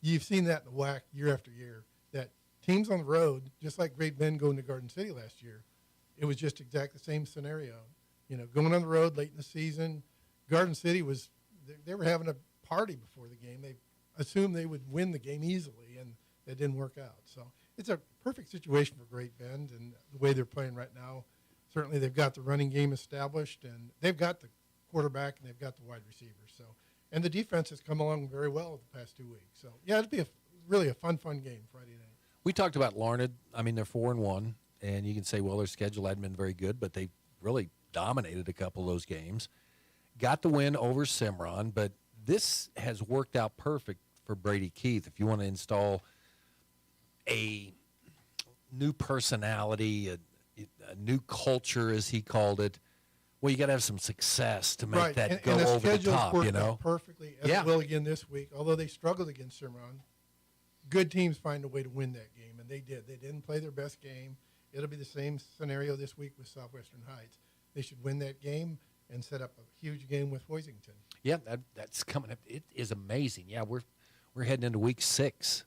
[SPEAKER 19] you've seen that in the WAC year after year, that teams on the road, just like Great Bend going to Garden City last year, it was just exactly the same scenario. You know, going on the road late in the season, Garden City they were having a party before the game. They assumed they would win the game easily, and it didn't work out. So it's a perfect situation for Great Bend, and the way they're playing right now, certainly they've got the running game established, and they've got the quarterback, and they've got the wide receivers. So, and the defense has come along very well the past 2 weeks. So, yeah, it'll be really a fun game Friday night.
[SPEAKER 14] We talked about Larned. I mean, they're 4-1, and you can say, well, their schedule hadn't been very good, but they really dominated a couple of those games. Got the win over Cimarron, but this has worked out perfect for Brady Keith. If you want to install a new personality, a new culture, as he called it, well, you got to have some success to make that go over the top, you know.
[SPEAKER 19] Perfectly, as it will again this week. Although they struggled against Cimarron, good teams find a way to win that game, and they did. They didn't play their best game. It'll be the same scenario this week with Southwestern Heights. They should win that game and set up a huge game with Hoisington.
[SPEAKER 14] Yeah, that's coming up. It is amazing. Yeah, we're heading into week 6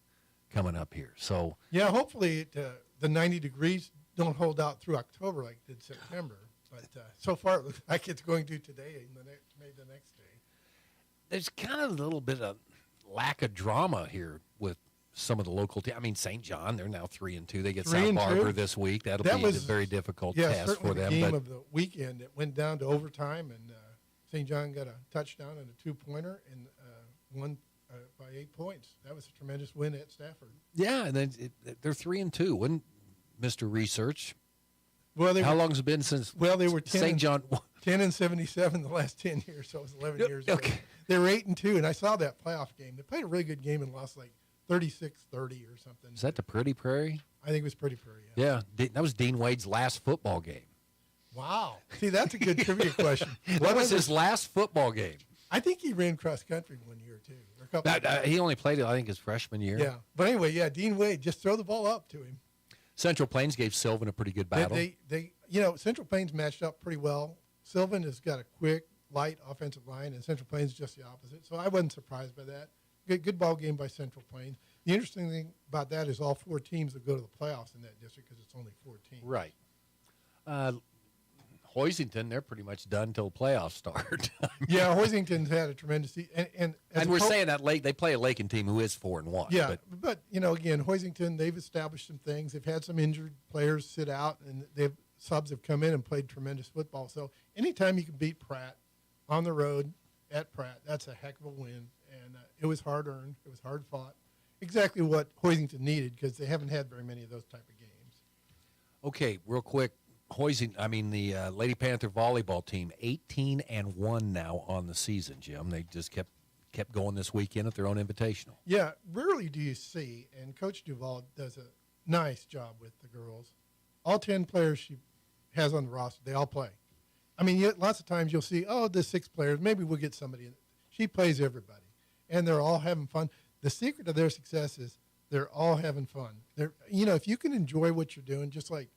[SPEAKER 14] coming up here. So
[SPEAKER 19] yeah, hopefully the 90 degrees don't hold out through October like it did September. But so far it looks like it's going to today and maybe the next day.
[SPEAKER 14] There's kind of a little bit of lack of drama here with some of the local teams. I mean, St. John, they're now 3-2. They get South Barber this week. That be a very difficult task for them.
[SPEAKER 19] The game of the weekend. It went down to overtime, and St. John got a touchdown and a 2-pointer and won by 8 points. That was a tremendous win at Stafford.
[SPEAKER 14] Yeah, and then they're 3-2. Wouldn't Mr. Research?
[SPEAKER 19] Well,
[SPEAKER 14] how long has it been since?
[SPEAKER 19] Well, they were
[SPEAKER 14] St. John
[SPEAKER 19] 10-77 the last 10 years, so it was 11 years. Okay, they were 8-2, and I saw that playoff game. They played a really good game and lost like 36-30 or something.
[SPEAKER 14] Is that the Pretty Prairie?
[SPEAKER 19] I think it was Pretty Prairie.
[SPEAKER 14] Yeah, that was Dean Wade's last football game.
[SPEAKER 19] Wow. See, that's a good trivia question.
[SPEAKER 14] What was his last football game?
[SPEAKER 19] I think he ran cross country one year too, or a couple.
[SPEAKER 14] He only played it, I think, his freshman year.
[SPEAKER 19] Yeah, but anyway, yeah, Dean Wade, just throw the ball up to him.
[SPEAKER 14] Central Plains gave Sylvan a pretty good battle.
[SPEAKER 19] Central Plains matched up pretty well. Sylvan has got a quick, light offensive line, and Central Plains just the opposite. So I wasn't surprised by that. Good ball game by Central Plains. The interesting thing about that is all 4 teams will go to the playoffs in that district because it's only 4 teams.
[SPEAKER 14] Right. Hoisington, they're pretty much done until playoffs start.
[SPEAKER 19] Yeah, Hoisington's had a tremendous season. And
[SPEAKER 14] we're saying that they play a Lakin team who is 4-1.
[SPEAKER 19] Yeah, but again, Hoisington, they've established some things. They've had some injured players sit out, and subs have come in and played tremendous football. So anytime you can beat Pratt on the road at Pratt, that's a heck of a win. And it was hard-earned. It was hard-fought. Exactly what Hoisington needed because they haven't had very many of those type of games.
[SPEAKER 14] Okay, real quick. The Lady Panther volleyball team, 18-1 now on the season, Jim. They just kept going this weekend at their own invitational.
[SPEAKER 19] Yeah, rarely do you see, and Coach Duval does a nice job with the girls. All 10 players she has on the roster, they all play. I mean, lots of times you'll see, the 6 players, maybe we'll get somebody in. She plays everybody, and they're all having fun. The secret of their success is they're all having fun. If you can enjoy what you're doing, just like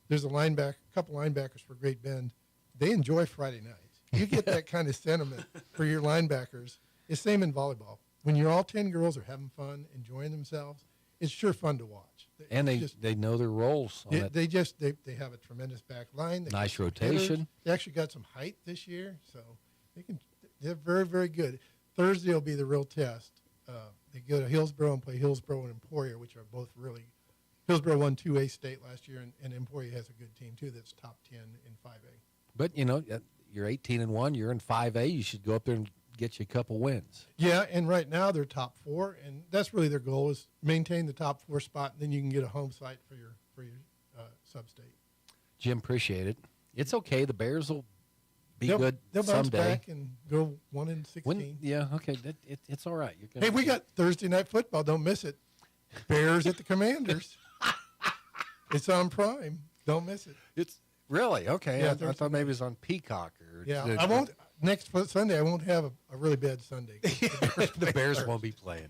[SPEAKER 19] there's a couple linebackers for Great Bend, they enjoy Friday nights. You get that kind of sentiment for your linebackers. It's the same in volleyball. When you're all 10 girls are having fun, enjoying themselves, it's sure fun to watch.
[SPEAKER 14] And they know their roles.
[SPEAKER 19] They have a tremendous back line.
[SPEAKER 14] Nice rotation.
[SPEAKER 19] They actually got some height this year, so they're very, very good. Thursday will be the real test. They go to Hillsboro and play Hillsboro and Emporia, which are both really Hillsborough won 2A state last year, and Emporia has a good team too. That's top 10 in 5A.
[SPEAKER 14] But you're 18-1. You're in 5A. You should go up there and get you a couple wins.
[SPEAKER 19] Yeah, and right now they're top 4, and that's really their goal is maintain the top 4 spot, and then you can get a home site for your sub-state.
[SPEAKER 14] Jim, appreciate it. It's okay. The Bears will be good
[SPEAKER 19] They'll bounce
[SPEAKER 14] someday.
[SPEAKER 19] back and go 1-16.
[SPEAKER 14] Okay. It's all right.
[SPEAKER 19] Hey, we got Thursday night football. Don't miss it. Bears at the Commanders. It's on Prime. Don't miss it.
[SPEAKER 14] It's really okay.
[SPEAKER 19] Yeah,
[SPEAKER 14] I thought maybe it was on Peacock or.
[SPEAKER 19] Yeah, I won't. Next Sunday, I won't have a really bad Sunday.
[SPEAKER 14] The Bears won't be playing.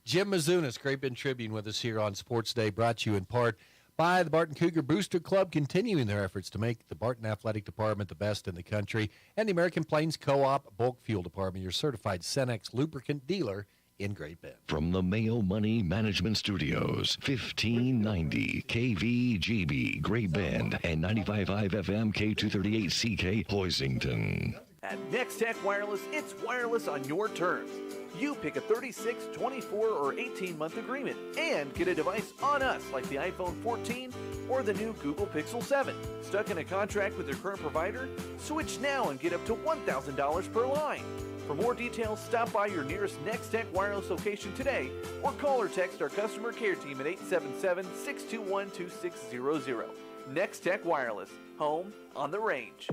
[SPEAKER 14] Jim Mizunas, Great Bend Tribune, with us here on Sports Day, brought to you in part by the Barton Cougar Booster Club, continuing their efforts to make the Barton Athletic Department the best in the country, and the American Plains Co-op Bulk Fuel Department, your certified Cenex lubricant dealer in Great Bend.
[SPEAKER 18] From the Mayo Money Management Studios, 1590 KVGB Great Bend and 95.5 FM K238CK Hoisington.
[SPEAKER 20] At Next Tech Wireless, it's wireless on your terms. You pick a 36, 24, or 18-month agreement and get a device on us like the iPhone 14 or the new Google Pixel 7. Stuck in a contract with your current provider? Switch now and get up to $1,000 per line. For more details, stop by your nearest Next Tech Wireless location today or call or text our customer care team at 877-621-2600. Next Tech Wireless, home on the range.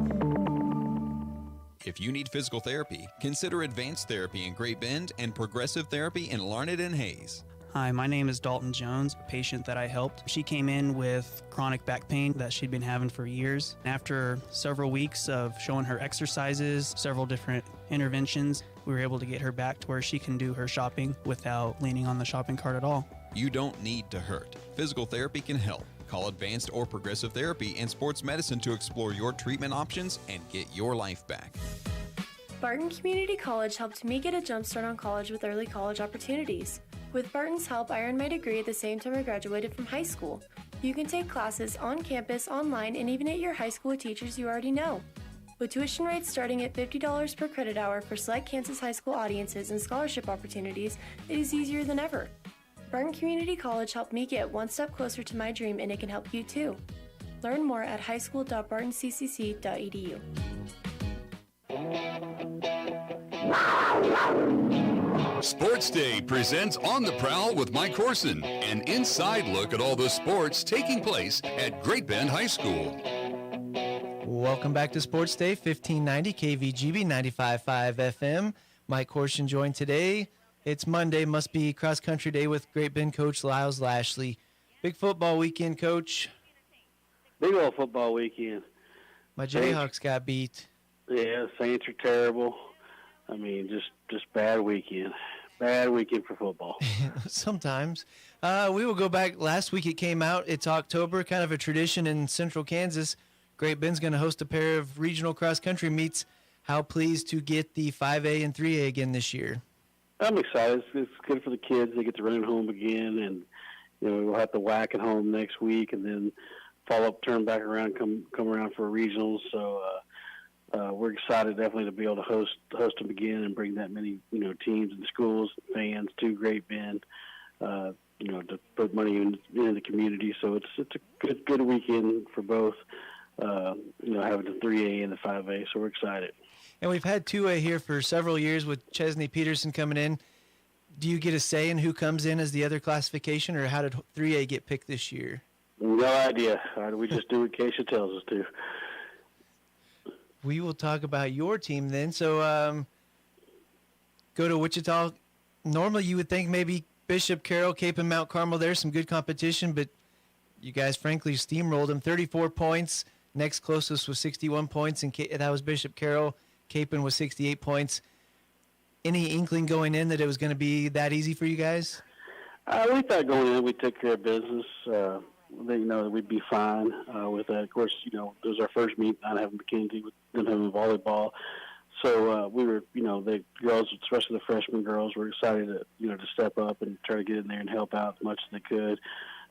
[SPEAKER 21] If you need physical therapy, consider Advanced Therapy in Great Bend and Progressive Therapy in Larned and Hayes.
[SPEAKER 22] Hi, my name is Dalton Jones, a patient that I helped. She came in with chronic back pain that she'd been having for years. After several weeks of showing her exercises, several different interventions, we were able to get her back to where she can do her shopping without leaning on the shopping cart at all.
[SPEAKER 21] You don't need to hurt. Physical therapy can help. Call Advanced or Progressive Therapy and Sports Medicine to explore your treatment options and get your life back.
[SPEAKER 23] Barton Community College helped me get a jump start on college with early college opportunities. With Barton's help, I earned my degree at the same time I graduated from high school. You can take classes on campus, online, and even at your high school with teachers you already know. With tuition rates starting at $50 per credit hour for select Kansas high school audiences and scholarship opportunities, it is easier than ever. Barton Community College helped me get one step closer to my dream, and it can help you too. Learn more at highschool.bartoncccc.edu.
[SPEAKER 24] Sports Day presents On the Prowl with Mike Corson, an inside look at all the sports taking place at Great Bend High School.
[SPEAKER 12] Welcome back to Sports Day, 1590 KVGB 95.5 FM. Mike Corson joined today. It's Monday, must be cross-country day with Great Bend coach Lyles Lashley. Big football weekend, Coach.
[SPEAKER 25] Big old football weekend.
[SPEAKER 12] My Jayhawks got beat.
[SPEAKER 25] Yeah, Saints are terrible. I mean, just bad weekend. Bad weekend for football.
[SPEAKER 12] Sometimes. We will go back. Last week it came out. It's October, kind of a tradition in central Kansas. Great Bend's going to host a pair of regional cross-country meets. How pleased to get the 5A and 3A again this year?
[SPEAKER 25] I'm excited. It's good for the kids. They get to run at home again, and we'll have to whack at home next week, and then follow up, turn back around, come around for regionals. So we're excited definitely to be able to host them again and bring that many teams and schools, fans to Great Bend. To put money in the community. So it's a good weekend for both. Having the 3A and the 5A. So we're excited.
[SPEAKER 12] And we've had 2A here for several years with Chesney Peterson coming in. Do you get a say in who comes in as the other classification, or how did 3A get picked this year?
[SPEAKER 25] No idea. We just do what Keisha tells us to.
[SPEAKER 12] We will talk about your team then. So go to Wichita. Normally you would think maybe Bishop Carroll, Cape and Mount Carmel, there's some good competition, but you guys frankly steamrolled them. 34 points. Next closest was 61 points, and that was Bishop Carroll. Capen was 68 points. Any inkling going in that it was going to be that easy for you guys?
[SPEAKER 25] We thought going in we took care of business. That we'd be fine with that. Of course, it was our first meet, not having McKenzie, with them having volleyball. So we were, the girls, especially the freshman girls, were excited to step up and try to get in there and help out as much as they could.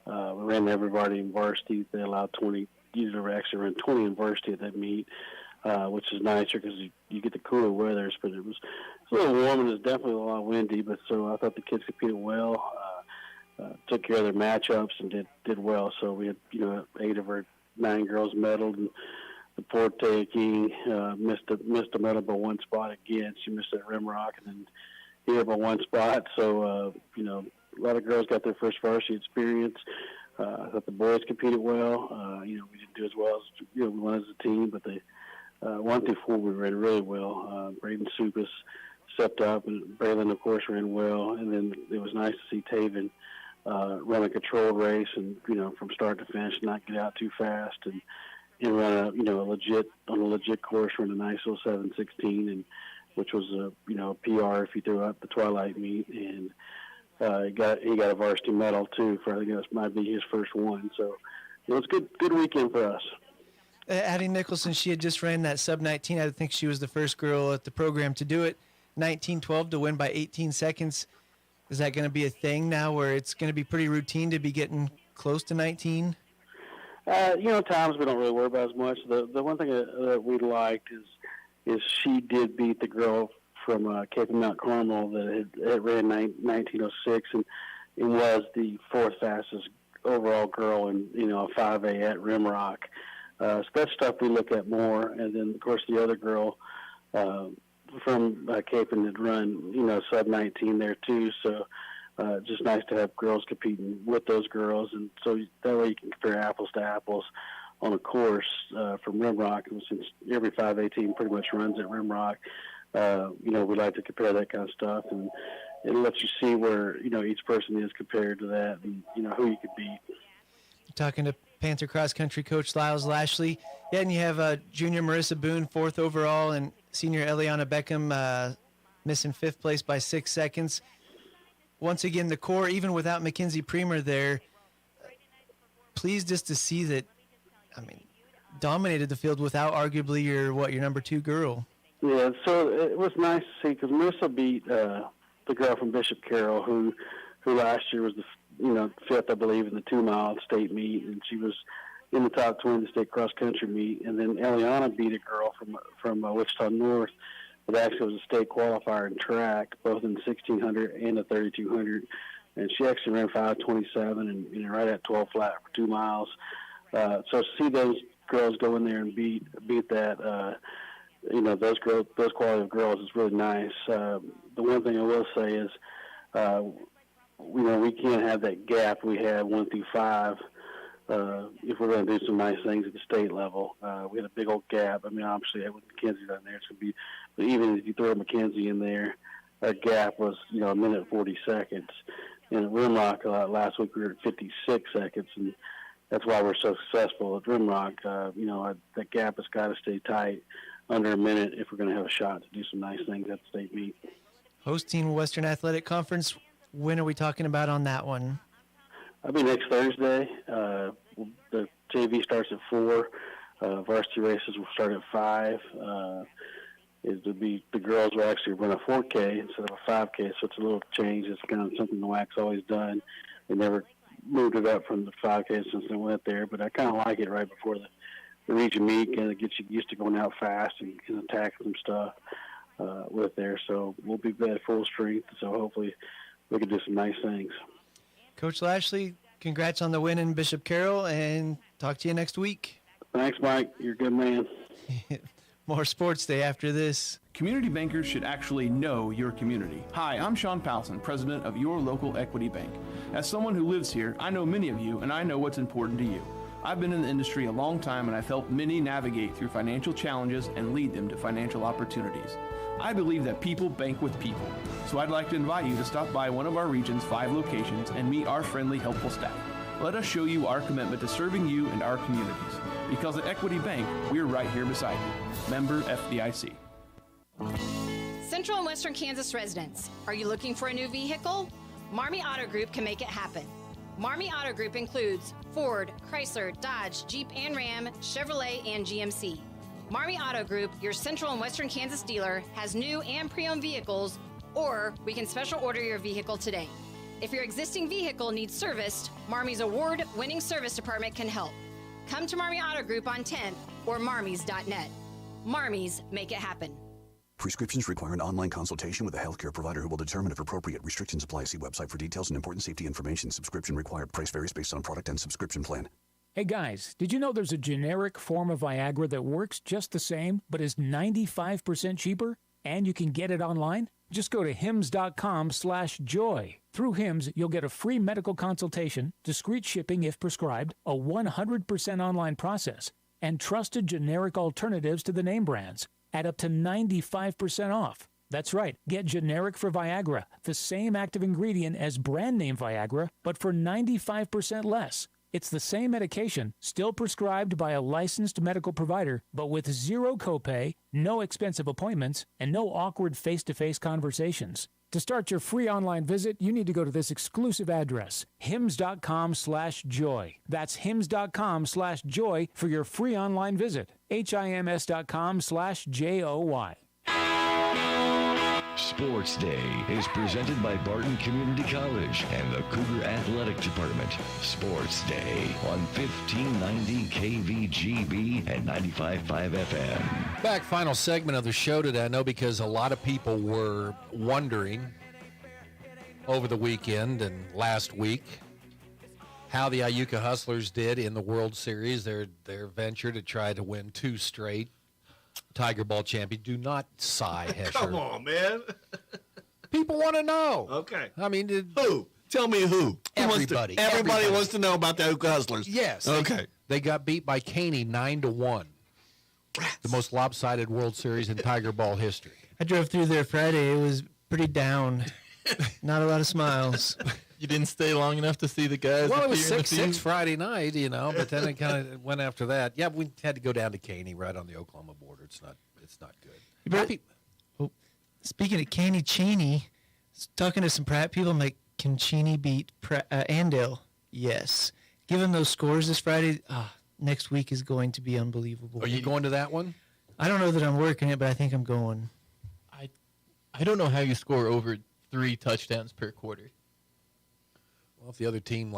[SPEAKER 25] We ran everybody in varsity. They allowed 20. Usually actually ran 20 in varsity at that meet. Which is nicer because you get the cooler weathers, but it was a little warm and it was definitely a lot windy. But so I thought the kids competed well. took care of their matchups and did well. So we had 8 of our 9 girls medaled, and the Porte King missed a medal by 1 spot again. She missed at Rimrock, and then here by 1 spot. So a lot of girls got their first varsity experience. I thought the boys competed well. We didn't do as well as we wanted as a team, but they 1 through 4 we ran really well. Braden Supas stepped up, and Braylon, of course, ran well. And then it was nice to see Taven run a controlled race and from start to finish, not get out too fast, and run a legit course, run a nice little 7:16, and which was a PR if you threw up the Twilight meet, and he got a varsity medal too for, I think that might be his first one. So it was a good weekend for us.
[SPEAKER 12] Addie Nicholson, she had just ran that sub-19. I think she was the first girl at the program to do it. 19:12 to win by 18 seconds. Is that going to be a thing now where it's going to be pretty routine to be getting close to 19?
[SPEAKER 25] Times we don't really worry about as much. The one thing that we liked is she did beat the girl from Cape and Mount Carmel that had ran 19:06 and was the 4th fastest overall girl in 5A at Rimrock. So that's stuff we look at more. And then of course the other girl from Cape and had run sub-19 there too. So just nice to have girls competing with those girls, and so that way you can compare apples to apples on a course from Rimrock. And since every 5A team pretty much runs at Rimrock, we like to compare that kind of stuff, and it lets you see where each person is compared to that, and who you could beat.
[SPEAKER 12] Talking to Panther cross country coach Lyles Lashley, and you have junior Marissa Boone 4th overall, and senior Eliana Beckham missing 5th place by 6 seconds. Once again, the core, even without Mackenzie Premer there, pleased just to see that, dominated the field without arguably your number 2 girl.
[SPEAKER 25] Yeah, so it was nice to see, because Marissa beat the girl from Bishop Carroll, who last year was the 5th, I believe, in the 2-mile state meet, and she was in the top 20 in the state cross country meet. And then Eliana beat a girl from Wichita North that actually was a state qualifier in track, both in the 1600 and the 3200, and she actually ran 5:27 and right at 12 flat for 2 miles. So to see those girls go in there and beat that, those quality of girls is really nice. The one thing I will say is, we can't have that gap we had 1 through 5 if we're going to do some nice things at the state level. We had a big old gap. Obviously, with Mackenzie down there, it's going to be. But even if you throw Mackenzie in there, our gap was 1 minute 40 seconds. And at Rimrock last week we were at 56 seconds, and that's why we're so successful at Rimrock. That gap has got to stay tight, under a minute, if we're going to have a shot to do some nice things at the state meet.
[SPEAKER 12] Hosting Western Athletic Conference. When are we talking about on that one?
[SPEAKER 25] I'll be next Thursday. The JV starts at 4. Varsity races will start at 5. The girls will actually run a 4K instead of a 5K, so it's a little change. It's kind of something the WAC's always done. They never moved it up from the 5K since they went there, but I kind of like it right before the region meet, and it gets you used to going out fast and attacking some stuff with there. So we'll be at full strength, so hopefully we can do some nice things.
[SPEAKER 12] Coach Lashley, congrats on the win in Bishop Carroll, and talk to you next week.
[SPEAKER 25] Thanks, Mike. You're a good man.
[SPEAKER 12] More Sports Day after this.
[SPEAKER 1] Community bankers should actually know your community. Hi, I'm Sean Powelson, president of your local Equity Bank. As someone who lives here, I know many of you, and I know what's important to you. I've been in the industry a long time, and I've helped many navigate through financial challenges and lead them to financial opportunities. I believe that people bank with people, so I'd like to invite you to stop by one of our region's 5 locations and meet our friendly, helpful staff. Let us show you our commitment to serving you and our communities. Because at Equity Bank, we're right here beside you. Member FDIC.
[SPEAKER 3] Central and Western Kansas residents, are you looking for a new vehicle? Marmy Auto Group can make it happen. Marmy Auto Group includes Ford, Chrysler, Dodge, Jeep and Ram, Chevrolet, and GMC. Marmy Auto Group, your Central and Western Kansas dealer, has new and pre-owned vehicles, or we can special order your vehicle today. If your existing vehicle needs serviced, Marmy's award-winning service department can help. Come to Marmy Auto Group on 10th or marmys.net. Marmys, make it happen.
[SPEAKER 4] Prescriptions require an online consultation with a healthcare provider who will determine if appropriate. Restrictions apply. See website for details and important safety information. Subscription required. Price varies based on product and subscription plan.
[SPEAKER 5] Hey guys, did you know there's a generic form of Viagra that works just the same, but is 95% cheaper? And you can get it online? Just go to hims.com/joy. Through Hims, you'll get a free medical consultation, discreet shipping if prescribed, a 100% online process, and trusted generic alternatives to the name brands at up to 95% off. That's right, get generic for Viagra, the same active ingredient as brand name Viagra, but for 95% less. It's the same medication, still prescribed by a licensed medical provider, but with zero copay, no expensive appointments, and no awkward face-to-face conversations. To start your free online visit, you need to go to this exclusive address, hims.com/joy. That's hims.com/joy for your free online visit. hims.com/joy.
[SPEAKER 18] Sports Day is presented by Barton Community College and the Cougar Athletic Department. Sports Day on 1590 KVGB and 95.5 FM.
[SPEAKER 11] Back, final segment of the show today. I know because a lot of people were wondering over the weekend and last week how the Iuka Hustlers did in the World Series, their venture to try to win 2 straight Tiger Ball champion. Do not sigh, Hesher.
[SPEAKER 14] Come on, man.
[SPEAKER 11] People want to know.
[SPEAKER 14] Okay.
[SPEAKER 11] I mean,
[SPEAKER 14] who? Tell me who.
[SPEAKER 11] Everybody.
[SPEAKER 14] Everybody wants to know about the Iuka Hustlers.
[SPEAKER 11] Yes.
[SPEAKER 14] Okay.
[SPEAKER 11] They got beat by Caney 9-1. The most lopsided World Series in Tiger Ball history.
[SPEAKER 12] I drove through there Friday. It was pretty down. Not a lot of smiles.
[SPEAKER 13] You didn't stay long enough to see the guys.
[SPEAKER 11] Well, it was
[SPEAKER 13] appear in the
[SPEAKER 11] 6-6
[SPEAKER 13] field?
[SPEAKER 11] Friday night, but then it kind of went after that. Yeah, we had to go down to Caney right on the Oklahoma border. It's not good.
[SPEAKER 12] Speaking of Caney Cheney, talking to some Pratt people, I'm like, can Cheney beat Andale? Yes. Given those scores this Friday, next week is going to be unbelievable.
[SPEAKER 11] Are you going to that one?
[SPEAKER 12] I don't know that I'm working it, but I think I'm going.
[SPEAKER 13] I don't know how you score over 3 touchdowns per quarter.
[SPEAKER 11] Well, if the other team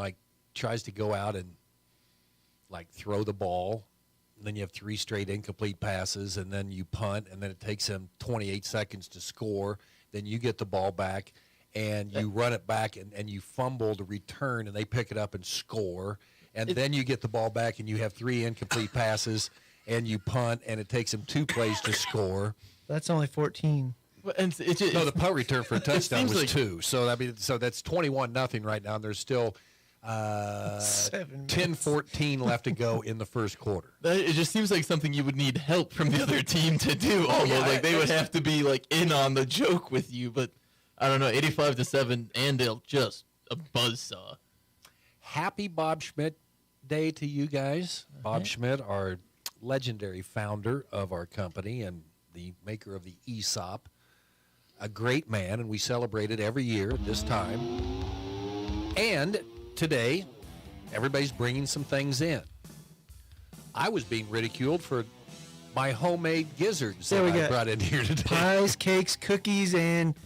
[SPEAKER 11] tries to go out and throw the ball, and then you have 3 straight incomplete passes, and then you punt, and then it takes them 28 seconds to score, then you get the ball back, and you run it back, and you fumble the return, and they pick it up and score, and then you get the ball back, and you have 3 incomplete passes, and you punt, and it takes them 2 plays to score.
[SPEAKER 12] That's only 14.
[SPEAKER 11] No, the punt return for a touchdown was
[SPEAKER 13] like
[SPEAKER 11] 2. So that's 21-0 right now. And there's still 10-14 left to go in the first quarter.
[SPEAKER 13] It just seems like something you would need help from the other team to do. Almost they would have to be in on the joke with you. But I don't know, 85-7, Andale just a buzzsaw.
[SPEAKER 11] Happy Bob Schmidt Day to you guys. Bob Schmidt, our legendary founder of our company and the maker of the ESOP. A great man, and we celebrate it every year at this time. And today, everybody's bringing some things in. I was being ridiculed for my homemade gizzards that I brought in here today.
[SPEAKER 12] Pies, cakes, cookies, and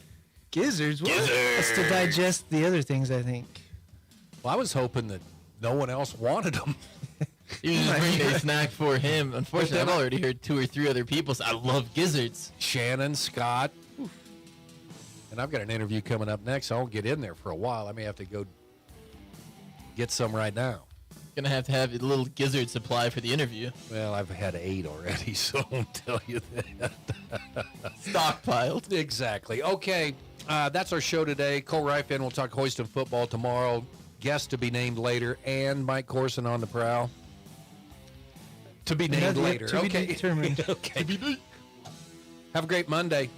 [SPEAKER 12] gizzards. What? That's to digest the other things, I think.
[SPEAKER 11] Well, I was hoping that no one else wanted them.
[SPEAKER 13] You just bring a snack for him. Unfortunately, I've already heard 2 or 3 other people say, I love gizzards.
[SPEAKER 11] Shannon, Scott. And I've got an interview coming up next. I won't get in there for a while. I may have to go get some right now.
[SPEAKER 13] Gonna have to have a little gizzard supply for the interview.
[SPEAKER 11] Well, I've had 8 already, so I won't tell you that.
[SPEAKER 13] Stockpiled.
[SPEAKER 11] Exactly. Okay, that's our show today. Cole Reifin will talk Houston football tomorrow. Guest to be named later, and Mike Corson on the prowl. To be named later.
[SPEAKER 12] To be determined.
[SPEAKER 11] Okay. Have a great Monday.